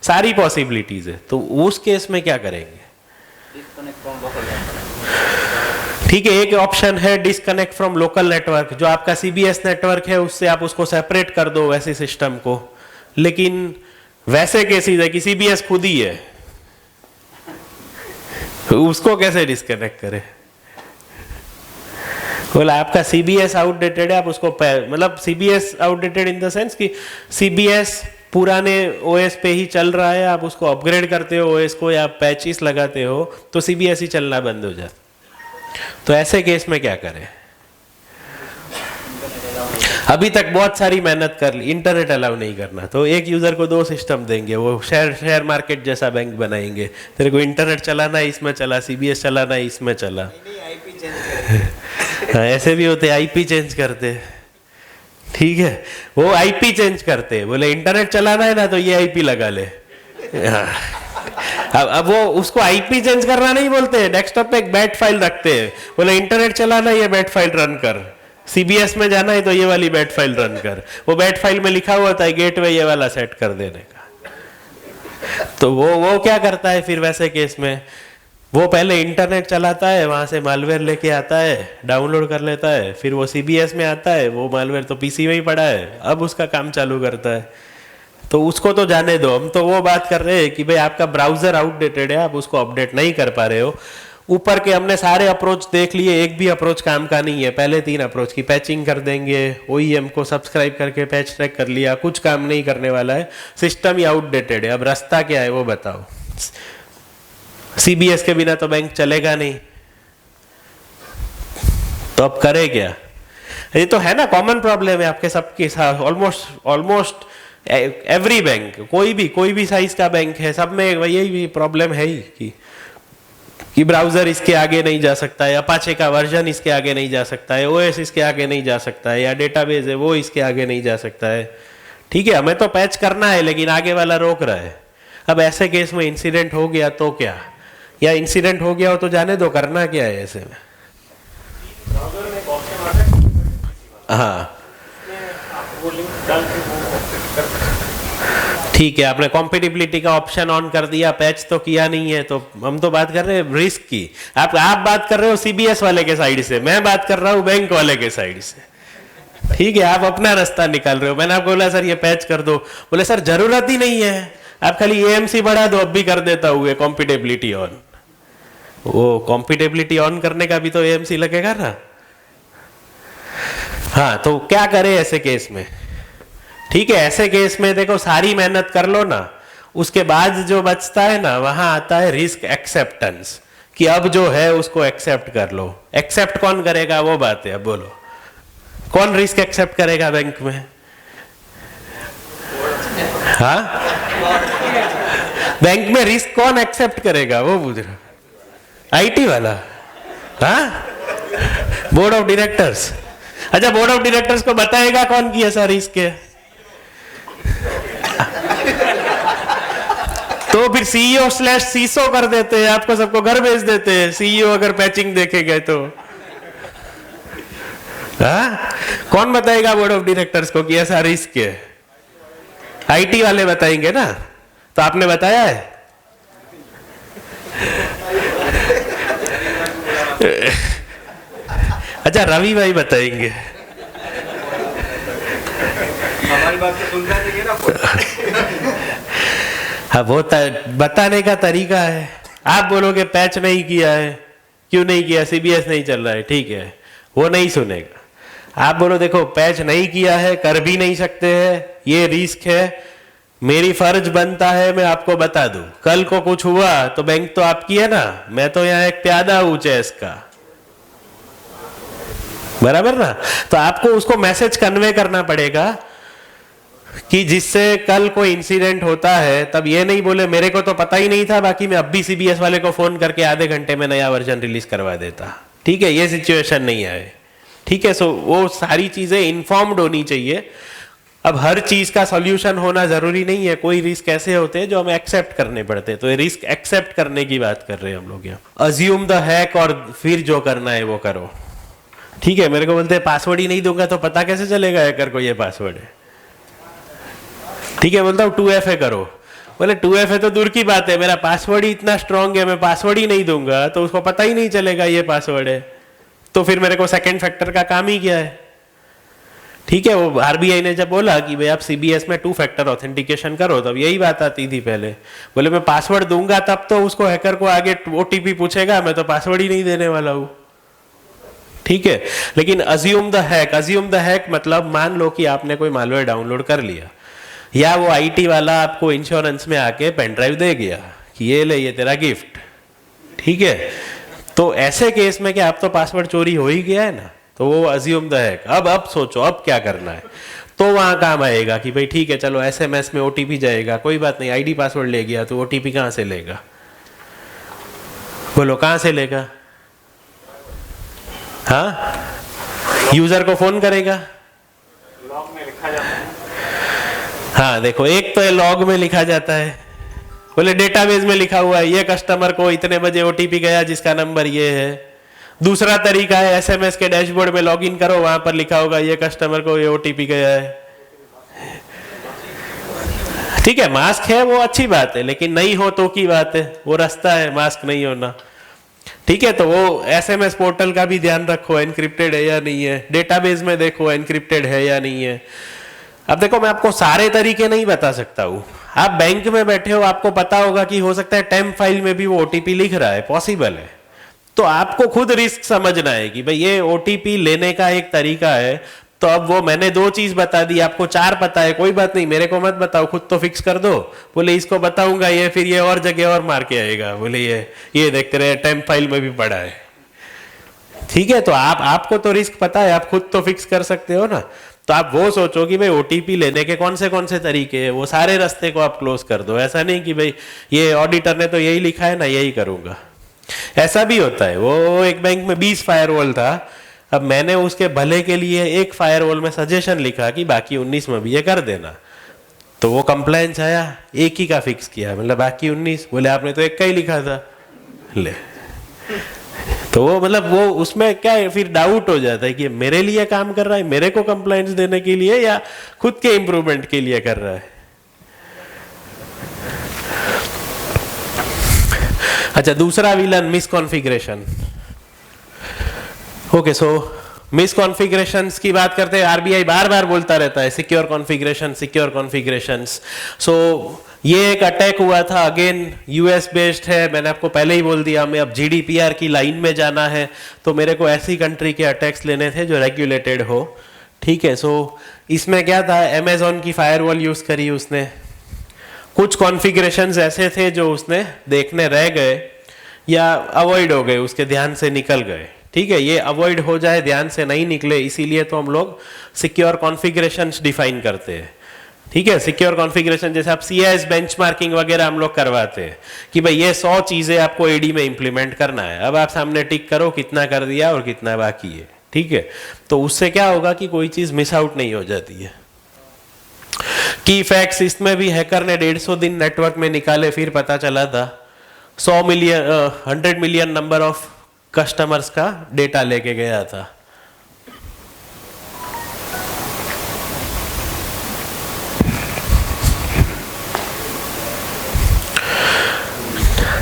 सारी पॉसिबिलिटीज है। तो उस केस में क्या करेंगे? ठीक है, एक ऑप्शन है डिस्कनेक्ट फ्रॉम लोकल नेटवर्क, जो आपका CBS नेटवर्क है उससे आप उसको सेपरेट कर दो वैसे सिस्टम को, लेकिन वैसे केसेस है कि CBS खुद ही है, उसको कैसे डिस्कनेक्ट करें? बोला आपका CBS आउटडेटेड है, आप उसको मतलब CBS outdated in the sense कि CBS पुराने OS पे ही चल रहा है, आप उसको अपग्रेड करते हो OS को या पैचेस लगाते हो तो CBS ही चलना बंद हो जाता। तो ऐसे केस में क्या करें? अभी तक बहुत सारी मेहनत कर ली, इंटरनेट अलाउ नहीं करना, तो एक यूजर को 2 सिस्टम देंगे, वो शेयर मार्केट जैसा बैंक बनाएंगे, तेरे को इंटरनेट चलाना है इसमें चला, CBS चलाना है इसमें चला। हाँ, ऐसे भी होते, IP चेंज करते। ठीक है, वो IP चेंज करते, बोले इंटरनेट चलाना है ना तो ये IP लगा ले। हाँ, अब वो उसको IP चेंज करना नहीं बोलते, डेस्कटॉप पे एक बैट फाइल रखते हैं, बोले इंटरनेट चलाना ये बैट फाइल रन कर, सीबीएस में जाना है तो ये वाली बैट फाइल रन कर, वो बैट फाइल में लिखा हुआ था गेटवे ये वाला सेट कर देने का। तो वो क्या करता है फिर वैसे केस में, वो पहले इंटरनेट चलाता है, वहां से मालवेयर लेके आता है, डाउनलोड कर लेता है, फिर वो सीबीएस में आता है, वो मालवेयर तो पीसी में ही पड़ा है, अब उसका काम चालू करता है। तो उसको तो जाने दो, हम तो वो बात कर रहे हैं कि भाई आपका ब्राउजर आउटडेटेड है, आप उसको अपडेट नहीं कर पा रहे हो। ऊपर के हमने सारे अप्रोच देख लिए, एक भी अप्रोच काम का नहीं है। पहले 3 अप्रोच की पैचिंग कर देंगे, ओईएम को सब्सक्राइब करके पैच ट्रैक कर लिया, कुछ काम नहीं करने वाला है, सिस्टम ही आउटडेटेड है। अब रास्ता क्या है वो बताओ। सीबीएस के बिना तो बैंक चलेगा नहीं, तो अब करे क्या? ये तो है ना, कॉमन प्रॉब्लम है आपके सबके साथ, ऑलमोस्ट एवरी बैंक, कोई भी साइज का बैंक है, सब में यही प्रॉब्लम है ही कि ब्राउजर इसके आगे नहीं जा सकता है, अपाचे का वर्जन इसके आगे नहीं जा सकता है, ओएस इसके आगे नहीं जा सकता है, या डेटाबेस है वो इसके आगे नहीं जा सकता है। ठीक है, हमें तो पैच करना है लेकिन आगे वाला रोक रहा है। अब ऐसे केस में इंसिडेंट हो गया तो क्या, या इंसिडेंट हो गया हो तो जाने दो, करना क्या है ऐसे में? हाँ ठीक है, आपने कॉम्पेटिबिलिटी का ऑप्शन ऑन कर दिया, पैच तो किया नहीं है, तो हम तो बात कर रहे हैं रिस्क की। आप बात कर रहे हो सीबीएस वाले के साइड से, मैं बात कर रहा हूँ बैंक वाले के साइड से। ठीक है, आप अपना रास्ता निकाल रहे हो। मैंने आपको बोला सर ये पैच कर दो, बोले सर जरूरत ही नहीं है, आप खाली एएमसी बढ़ा दो, अब भी कर देता हूँ कॉम्पिटेबिलिटी ऑन। वो कॉम्पिटेबिलिटी ऑन करने का भी तो एएमसी लगेगा ना। हाँ, तो क्या करे ऐसे केस में? ठीक है, ऐसे केस में देखो सारी मेहनत कर लो ना, उसके बाद जो बचता है ना, वहां आता है रिस्क एक्सेप्टेंस, कि अब जो है उसको एक्सेप्ट कर लो। एक्सेप्ट कौन करेगा वो बात है। अब बोलो कौन रिस्क एक्सेप्ट करेगा बैंक में? हाँ, बैंक में रिस्क कौन एक्सेप्ट करेगा वो पूछ रहा। आईटी वाला? हाँ, बोर्ड ऑफ डायरेक्टर्स। अच्छा, बोर्ड ऑफ डायरेक्टर्स को बताएगा कौन कि ऐसा रिस्क है? तो फिर CEO/CISO कर देते हैं, आपको सबको घर भेज देते हैं। CEO अगर पैचिंग देखेगा तो हाँ, कौन बताएगा बोर्ड ऑफ डायरेक्टर्स को कि ऐसा रिस्क है? आईटी वाले बताएंगे ना। तो आपने बताया है? अच्छा, रवि भाई बताएंगे। हमारी बात तो सुनना चाहिए ना। हाँ, वो बताने का तरीका है। आप बोलोगे पैच नहीं किया है, क्यों नहीं किया? सीबीएस नहीं चल रहा है, ठीक है, वो नहीं सुनेगा। आप बोलो देखो पैच नहीं किया है, कर भी नहीं सकते हैं, ये रिस्क है, मेरी फर्ज बनता है मैं आपको बता दूं, कल को कुछ हुआ तो बैंक तो आपकी है ना, मैं तो यहाँ एक प्यादा हूं चेस का, बराबर ना। तो आपको उसको मैसेज कन्वे करना पड़ेगा कि जिससे कल कोई इंसिडेंट होता है तब ये नहीं बोले मेरे को तो पता ही नहीं था, बाकी मैं अब भी सीबीएस वाले को फोन करके आधे घंटे में नया वर्जन रिलीज करवा देता। ठीक है, ये सिचुएशन नहीं आए। ठीक है, सो वो सारी चीजें इन्फॉर्म्ड होनी चाहिए। अब हर चीज का सॉल्यूशन होना जरूरी नहीं है, कोई रिस्क ऐसे होते हैं जो हमें एक्सेप्ट करने पड़ते हैं। तो ये रिस्क एक्सेप्ट करने की बात कर रहे हैं हम लोग यहाँ। अज्यूम द हैक और फिर जो करना है वो करो। ठीक है, मेरे को बोलते हैं पासवर्ड ही नहीं दूंगा तो पता कैसे चलेगा हैकर को ये पासवर्ड है? ठीक है, बोलता हूँ 2FA करो, बोले 2FA तो दूर की बात है, मेरा पासवर्ड ही इतना स्ट्रांग है, मैं पासवर्ड ही नहीं दूंगा तो उसको पता ही नहीं चलेगा ये पासवर्ड है, तो फिर मेरे को सेकंड फैक्टर का काम ही क्या है? ठीक है, वो आरबीआई ने जब बोला कि भाई आप सीबीएस में 2 फैक्टर ऑथेंटिकेशन करो, तब यही बात आती थी पहले। बोले मैं पासवर्ड दूंगा तब तो उसको हैकर को आगे ओटीपी पूछेगा, मैं तो पासवर्ड ही नहीं देने वाला हूं। ठीक है, लेकिन अज्यूम द हैक मतलब मान लो कि आपने कोई मालवेयर डाउनलोड कर लिया, या वो आईटी वाला आपको इंश्योरेंस में आके पेन ड्राइव दे गया कि ये ले, ये तेरा गिफ्ट। ठीक है, तो ऐसे केस में क्या आप तो पासवर्ड चोरी हो ही गया है ना, तो वो अज्यूम द हैक। अब सोचो अब क्या करना है, तो वहां काम आएगा कि भाई ठीक है चलो एसएमएस में ओटीपी जाएगा, कोई बात नहीं, आईडी पासवर्ड ले गया तो ओटीपी कहां से लेगा? बोलो कहां से लेगा? हाँ, यूजर को फोन करेगा, लॉग में लिखा जाता है। हाँ देखो, एक तो लॉग में लिखा जाता है, बोले डेटाबेस में लिखा हुआ है ये कस्टमर को इतने बजे ओटीपी गया जिसका नंबर ये है, दूसरा तरीका है एसएमएस के डैशबोर्ड में लॉगिन करो, वहां पर लिखा होगा ये कस्टमर को ये ओटीपी गया है। ठीक है, मास्क है वो अच्छी बात है, लेकिन नहीं हो तो की बात है, वो रास्ता है मास्क नहीं होना। ठीक है, तो वो एसएमएस पोर्टल का भी ध्यान रखो, एनक्रिप्टेड है या नहीं है, डेटाबेस में देखो एनक्रिप्टेड है या नहीं है। अब देखो मैं आपको सारे तरीके नहीं बता सकता हूं, आप बैंक में बैठे हो, आपको पता होगा कि हो सकता है टेम्प फाइल में भी वो ओटीपी लिख रहा है, पॉसिबल है। तो आपको खुद रिस्क समझना है कि भाई ये ओटीपी लेने का एक तरीका है। तो अब वो मैंने 2 चीज बता दी, आपको 4 पता है, कोई बात नहीं, मेरे को मत बताओ, खुद तो फिक्स कर दो। बोले इसको बताऊंगा ये फिर ये और जगह और मार के आएगा, बोले ये देखते रहे टेम्प फाइल में भी पड़ा है। ठीक है, तो आपको तो रिस्क पता है, आप खुद तो फिक्स कर सकते हो ना। तो आप वो सोचो कि भाई ओटीपी लेने के कौन से तरीके हैं, वो सारे रास्ते को आप क्लोज कर दो। ऐसा नहीं कि भाई ये ऑडिटर ने तो यही लिखा है ना, यही करूंगा। ऐसा भी होता है, वो एक बैंक में 20 फायरवॉल था, अब मैंने उसके भले के लिए एक फायरवॉल में सजेशन लिखा कि बाकी 19 में भी ये कर देना। तो वो कंप्लायंस आया, एक ही का फिक्स किया, मतलब बाकी 19, बोले आपने तो एक का ही लिखा था। ले तो वो मतलब वो उसमें क्या है, फिर डाउट हो जाता है कि मेरे लिए काम कर रहा है, मेरे को कंप्लायंस देने के लिए या खुद के इंप्रूवमेंट के लिए कर रहा है। अच्छा, दूसरा विलन मिसकॉन्फ़िगरेशन। ओके, सो मिसकॉन्फ़िगरेशंस की बात करते हैं, आरबीआई बार बार बोलता रहता है सिक्योर कॉन्फ़िगरेशंस। सो ये एक अटैक हुआ था, अगेन यूएस बेस्ड है, मैंने आपको पहले ही बोल दिया, हमें अब जीडीपीआर की लाइन में जाना है, तो मेरे को ऐसी कंट्री के अटैक्स लेने थे जो रेगुलेटेड हो। ठीक है, सो इसमें क्या था, अमेजोन की फायरवॉल यूज करी उसने, कुछ कॉन्फ़िगरेशंस ऐसे थे जो उसने देखने रह गए या अवॉइड हो गए, उसके ध्यान से निकल गए। ठीक है, ये अवॉइड हो जाए, ध्यान से नहीं निकले, इसीलिए तो हम लोग सिक्योर कॉन्फ़िगरेशंस डिफाइन करते हैं। ठीक है, सिक्योर कॉन्फ़िगरेशन जैसे आप सीएस बेंचमार्किंग वगैरह हम लोग करवाते हैं कि भाई ये 100 चीजें आपको एडी में इंप्लीमेंट करना है, अब आप सामने टिक करो कितना कर दिया और कितना बाकी है। ठीक है, तो उससे क्या होगा कि कोई चीज मिस आउट नहीं हो जाती है। की फैक्ट्स, इसमें भी हैकर ने 150 दिन नेटवर्क में निकाले, फिर पता चला था 100 मिलियन नंबर ऑफ कस्टमर्स का डेटा लेके गया था।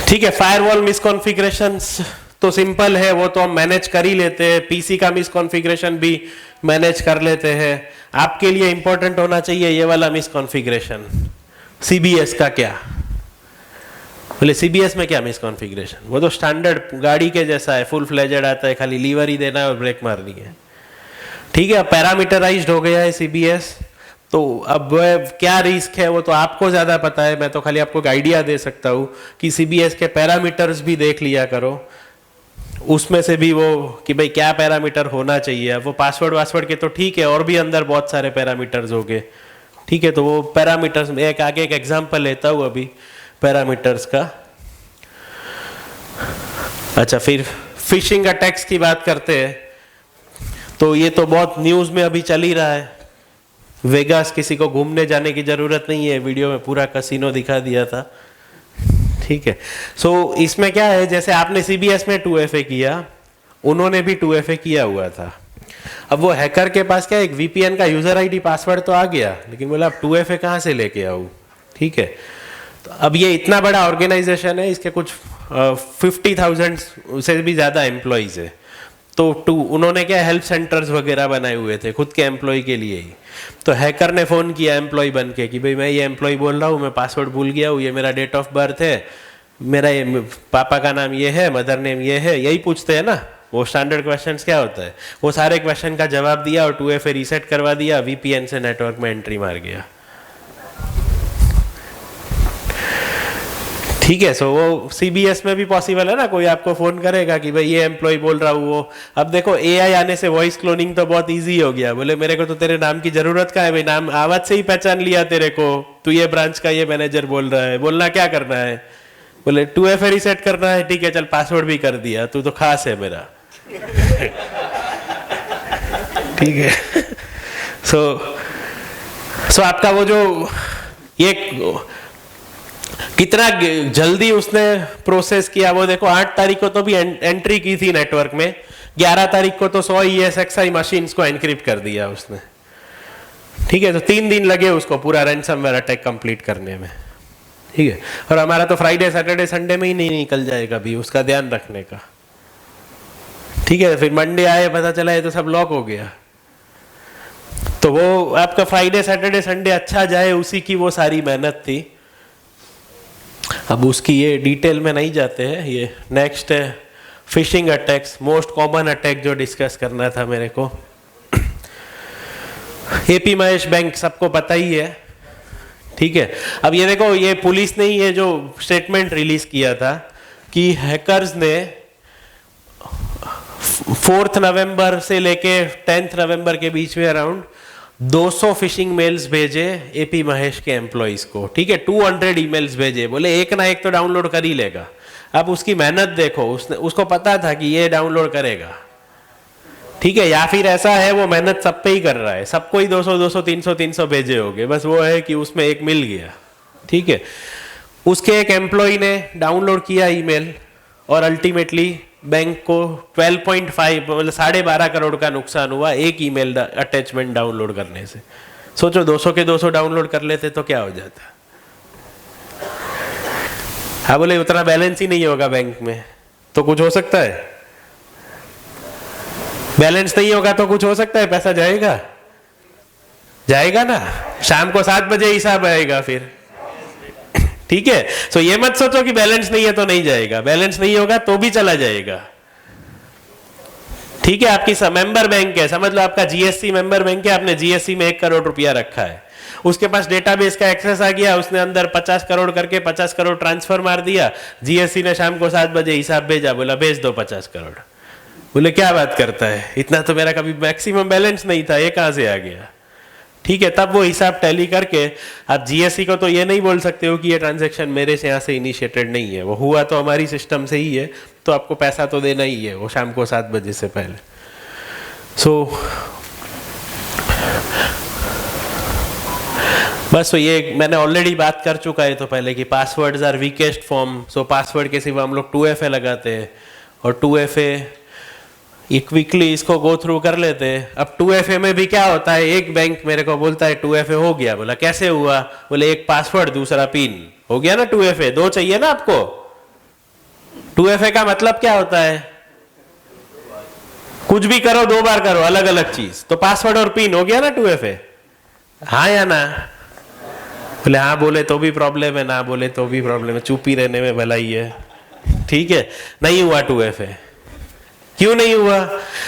ठीक है, फायरवॉल मिसकॉन्फ़िगरेशंस तो सिंपल है, वो तो हम मैनेज कर ही लेते हैं, पीसी का मिसकॉन्फ़िगरेशन भी मैनेज कर लेते हैं। आपके लिए इंपॉर्टेंट होना चाहिए ये वाला मिसकॉन्फ़िगरेशन, सीबीएस का क्या, बोले सीबीएस में क्या मिसकॉन्फ़िगरेशन, वो तो स्टैंडर्ड गाड़ी के जैसा है, फुल फ्लेजेड आता है, खाली लीवर ही देना है और ब्रेक मारनी है। ठीक है, पैरामीटराइज्ड हो गया है सीबीएस, तो अब क्या रिस्क है वो तो आपको ज्यादा पता है, मैं तो खाली आपको एक आइडिया दे सकता हूँ कि सीबीएस के पैरामीटर्स भी देख लिया करो, उसमें से भी वो कि भाई क्या पैरामीटर होना चाहिए। अब वो पासवर्ड के तो ठीक है, और भी अंदर बहुत सारे पैरामीटर्स हो गए। ठीक है, तो वो पैरामीटर्स में एक आगे एक एग्जांपल लेता हूँ अभी पैरामीटर्स का। अच्छा, फिर फिशिंग अटैक्स की बात करते हैं, तो ये तो बहुत न्यूज में अभी चल ही रहा है। वेगास, किसी को घूमने जाने की जरूरत नहीं है, वीडियो में पूरा कसिनो दिखा दिया था। ठीक है, सो इसमें क्या है, जैसे आपने सीबीएस में 2FA किया, उन्होंने भी 2FA किया हुआ था। अब वो हैकर के पास क्या, एक वीपीएन का यूजर आईडी पासवर्ड तो आ गया, लेकिन बोला अब 2FA कहाँ से लेके आऊँ। ठीक है, तो अब ये इतना बड़ा ऑर्गेनाइजेशन है, इसके कुछ 50,000 से भी ज्यादा एम्प्लॉइज है, तो उन्होंने क्या हेल्प सेंटर्स वगैरह बनाए हुए थे खुद के एम्प्लॉय के लिए ही। तो हैकर ने फोन किया एम्प्लॉय बन के कि भाई मैं ये एम्प्लॉय बोल रहा हूँ, मैं पासवर्ड भूल गया हूँ, ये मेरा डेट ऑफ बर्थ है, मेरा ये पापा का नाम ये है, मदर नेम ये है, यही पूछते हैं ना वो स्टैंडर्ड क्वेश्चंस, क्या होता है वो सारे क्वेश्चन का जवाब दिया और 2FA रीसेट करवा दिया, वीपीएन से नेटवर्क में एंट्री मार गया। ठीक है, सो वो सीबीएस में भी पॉसिबल है ना, कोई आपको फोन करेगा कि भाई ये एम्प्लॉय बोल रहा हूँ वो। अब देखो एआई आने से वॉइस क्लोनिंग तो बहुत इजी हो गया, बोले मेरे को तो तेरे नाम की जरूरत का है भाई, नाम आवाज से ही पहचान लिया तेरे को, तू ये ब्रांच का ये मैनेजर बोल रहा है, बोलना क्या करना है, बोले 2FA रीसेट करना है, ठीक है चल पासवर्ड भी कर दिया, तू तो खास है मेरा। ठीक है, सो आपका वो जो ये कितना जल्दी उसने प्रोसेस किया वो देखो। 8 तारीख को तो भी एंट्री की थी नेटवर्क में, 11 तारीख को तो 100 ESXi मशीन्स को एनक्रिप्ट कर दिया उसने। ठीक है, तो 3 दिन लगे उसको पूरा रैंसमवेयर अटैक कंप्लीट करने में। ठीक है, और हमारा तो फ्राइडे सैटरडे संडे में ही नहीं निकल जाएगा भी, उसका ध्यान रखने का। ठीक है, फिर मंडे आए, पता चला ये तो सब लॉक हो गया। तो वो आपका फ्राइडे सैटरडे संडे अच्छा जाए, उसी की वो सारी मेहनत थी। अब उसकी ये डिटेल में नहीं जाते हैं। ये नेक्स्ट है phishing attacks, most common attack जो डिस्कस करना था मेरे को। एपी महेश बैंक सबको पता ही है। ठीक है, अब ये देखो, ये पुलिस ने ये जो स्टेटमेंट रिलीज किया था कि हैकर्स ने 4 नवंबर से लेके 10 नवंबर के बीच में अराउंड 200 फिशिंग मेल्स भेजे एपी महेश के एम्प्लॉइज को। ठीक है, 200 ईमेल्स भेजे, बोले एक ना एक तो डाउनलोड कर ही लेगा। अब उसकी मेहनत देखो, उसको पता था कि ये डाउनलोड करेगा। ठीक है, या फिर ऐसा है वो मेहनत सब पे ही कर रहा है, सबको ही 200 300 भेजे होंगे, बस वो है कि उसमें एक मिल गया। ठीक है, उसके एक एम्प्लॉय ने डाउनलोड किया ईमेल और अल्टीमेटली बैंक को 12.5 मतलब 12.5 करोड़ का नुकसान हुआ एक ईमेल अटैचमेंट डाउनलोड करने से। सोचो 200 के 200 डाउनलोड कर लेते तो क्या हो जाता। हाँ, बोले उतना बैलेंस ही नहीं होगा बैंक में तो कुछ हो सकता है, बैलेंस नहीं होगा तो कुछ हो सकता है, पैसा जाएगा, जाएगा ना, शाम को 7 बजे हिसाब आएगा फिर। ठीक है, तो ये मत सोचो कि बैलेंस नहीं है तो नहीं जाएगा, बैलेंस नहीं होगा तो भी चला जाएगा। ठीक है, आपकी मेंबर बैंक है, समझ लो आपका जीएससी मेंबर बैंक है, आपने जीएससी में 1 करोड़ रुपया रखा है, उसके पास डेटाबेस का एक्सेस आ गया, उसने अंदर 50 करोड़ करके 50 करोड़ ट्रांसफर मार दिया, जीएससी ने शाम को 7 बजे हिसाब भेजा, बोला भेज दो 50 करोड़। बोले क्या बात करता है, इतना तो मेरा कभी मैक्सिमम बैलेंस नहीं था, ये कहां से आ गया। ठीक है, तब वो हिसाब टैली करके आप जीएससी को तो ये नहीं बोल सकते हो कि ये ट्रांजैक्शन मेरे से यहाँ से इनिशिएटेड नहीं है, वो हुआ तो हमारी सिस्टम से ही है, तो आपको पैसा तो देना ही है वो शाम को 7 बजे से पहले। बस तो ये मैंने ऑलरेडी बात कर चुका है तो पहले कि passwords are weakest form. So password के सिवा हम लोग 2FA लगाते हैं और 2FA क्विकली इसको गो थ्रू कर लेते हैं। अब 2FA में भी क्या होता है, एक बैंक मेरे को बोलता है 2FA हो गया, बोला कैसे हुआ, बोले एक पासवर्ड दूसरा पिन हो गया ना, 2FA 2 चाहिए ना आपको। 2FA का मतलब क्या होता है, कुछ भी करो 2 बार करो अलग अलग चीज, तो पासवर्ड और पिन हो गया ना 2FA। हाँ या ना, बोले हाँ, बोले तो भी प्रॉब्लम है, ना बोले तो भी प्रॉब्लम है, चुप ही रहने में भलाई है। ठीक है, नहीं हुआ 2FA। क्यों नहीं हुआ,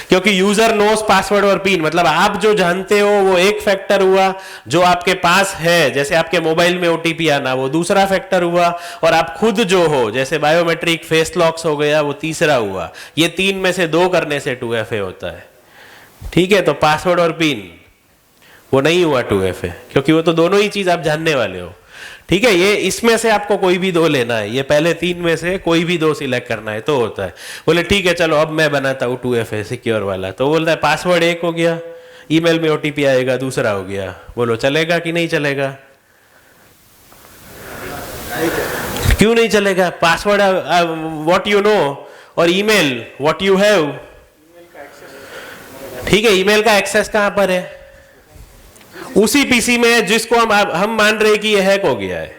क्योंकि यूजर नोस पासवर्ड और पिन, मतलब आप जो जानते हो वो एक फैक्टर हुआ, जो आपके पास है जैसे आपके मोबाइल में ओटीपी आना वो दूसरा फैक्टर हुआ, और आप खुद जो हो जैसे बायोमेट्रिक फेस लॉक्स हो गया वो तीसरा हुआ। ये 3 में से 2 करने से 2FA होता है। ठीक है, तो पासवर्ड और पिन वो नहीं हुआ 2FA, क्योंकि वो तो दोनों ही चीज आप जानने वाले हो। ठीक है, ये इसमें से आपको कोई भी 2 लेना है, ये पहले 3 में से कोई भी 2 सिलेक्ट करना है तो होता है। बोले ठीक है चलो अब मैं बनाता हूँ 2FA सिक्योर वाला, तो बोलता है पासवर्ड 1 हो गया, ईमेल में ओटीपी आएगा दूसरा हो गया, बोलो चलेगा कि नहीं चलेगा। क्यों नहीं चलेगा, पासवर्ड व्हाट यू नो और ईमेल व्हाट यू हैव। ठीक है, ईमेल का एक्सेस कहां पर है, उसी पीसी में है जिसको हम मान रहे कि ये हैक हो गया है।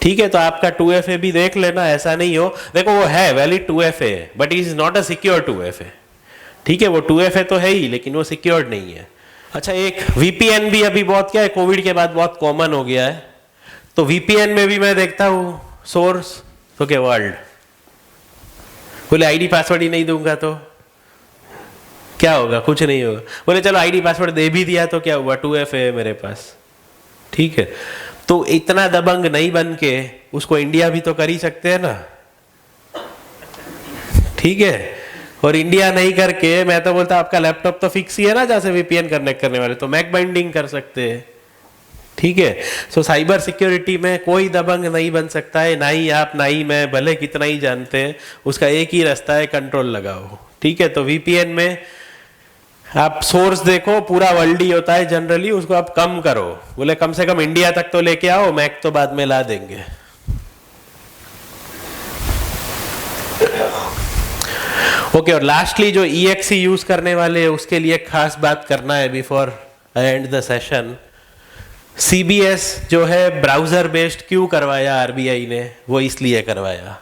ठीक है, तो आपका 2FA भी देख लेना, ऐसा नहीं हो, देखो वो है valid 2FA but is not a secure 2FA। ठीक है, वो 2FA तो है ही लेकिन वो सिक्योर्ड नहीं है। अच्छा, एक VPN भी अभी बहुत क्या है, कोविड के बाद बहुत कॉमन हो गया है, तो VPN में भी मैं देखता हूं सोर्स तो क्या वर्ल्ड, बोले आईडी पासवर्ड ही नहीं दूंगा तो क्या होगा, कुछ नहीं होगा। बोले चलो आईडी पासवर्ड दे भी दिया तो क्या हुआ, 2FA है मेरे पास। ठीक है, तो इतना दबंग नहीं बन के उसको इंडिया भी तो कर ही सकते हैं ना। ठीक है, और इंडिया नहीं करके मैं तो बोलता आपका लैपटॉप तो फिक्स ही है ना जैसे VPN कनेक्ट करने वाले, तो मैक बाइंडिंग कर सकते हैं। ठीक है, सो साइबर सिक्योरिटी में कोई दबंग नहीं बन सकता है, ना ही आप ना ही मैं, भले कितना ही जानते हैं, उसका एक ही रास्ता है, कंट्रोल लगाओ। ठीक है, तो VPN में आप सोर्स देखो, पूरा वर्ल्ड ही होता है जनरली, उसको आप कम करो, बोले कम से कम इंडिया तक तो लेके आओ, मैक तो बाद में ला देंगे। ओके, और लास्टली जो EXE यूज करने वाले हैं उसके लिए खास बात करना है before I and the session. CBS जो है ब्राउजर बेस्ड क्यों करवाया RBI ने? वो इसलिए करवाया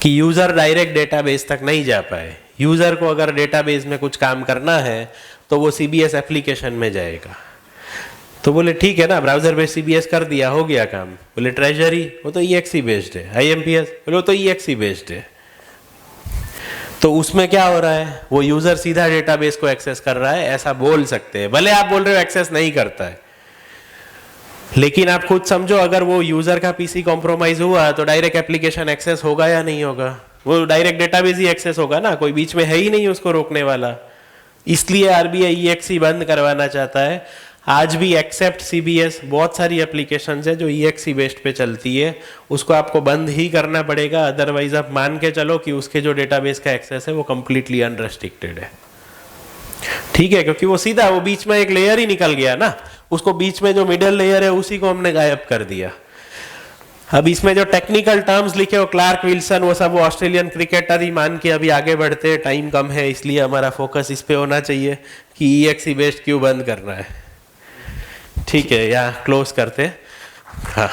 कि यूजर डायरेक्ट डेटाबेस तक नहीं जा पाए। यूजर को अगर डेटाबेस में कुछ काम करना है तो वो CBS एप्लीकेशन में जाएगा। तो बोले ठीक है ना, ब्राउजर बेस्ड CBS कर दिया, हो गया काम। बोले ट्रेजरी, वो तो EXE बेस्ड है। IMPS, बोले वो तो EXE बेस्ड है। तो उसमें क्या हो रहा है, वो यूजर सीधा डेटाबेस को एक्सेस कर रहा है, ऐसा बोल सकते हैं। भले आप बोल रहे हो एक्सेस नहीं करता है, लेकिन आप खुद समझो, अगर वो यूजर का PC कॉम्प्रोमाइज हुआ तो डायरेक्ट एप्लीकेशन एक्सेस होगा या नहीं होगा? वो डायरेक्ट डेटाबेस ही एक्सेस होगा ना, कोई बीच में है ही नहीं उसको रोकने वाला। इसलिए RBI EXE बंद करवाना चाहता है। आज भी एक्सेप्ट CBS बहुत सारी एप्लीकेशंस है जो EXE बेस्ड पे चलती है, उसको आपको बंद ही करना पड़ेगा। अदरवाइज आप मान के चलो कि उसके जो डेटाबेस का एक्सेस है वो कंप्लीटली अनरेस्ट्रिक्टेड है। ठीक है, क्योंकि वो सीधा वो बीच में एक लेयर ही निकल गया ना, उसको बीच में जो मिडिल लेयर है उसी को हमने गायब कर दिया। अब इसमें जो टेक्निकल टर्म्स लिखे हो, क्लार्क विल्सन, वो सब वो ऑस्ट्रेलियन क्रिकेटर ही मान के अभी आगे बढ़ते हैं। टाइम कम है इसलिए हमारा फोकस इस पे होना चाहिए कि EXE बेस्ड क्यों बंद करना है। ठीक है, यहाँ क्लोज करते। हाँ।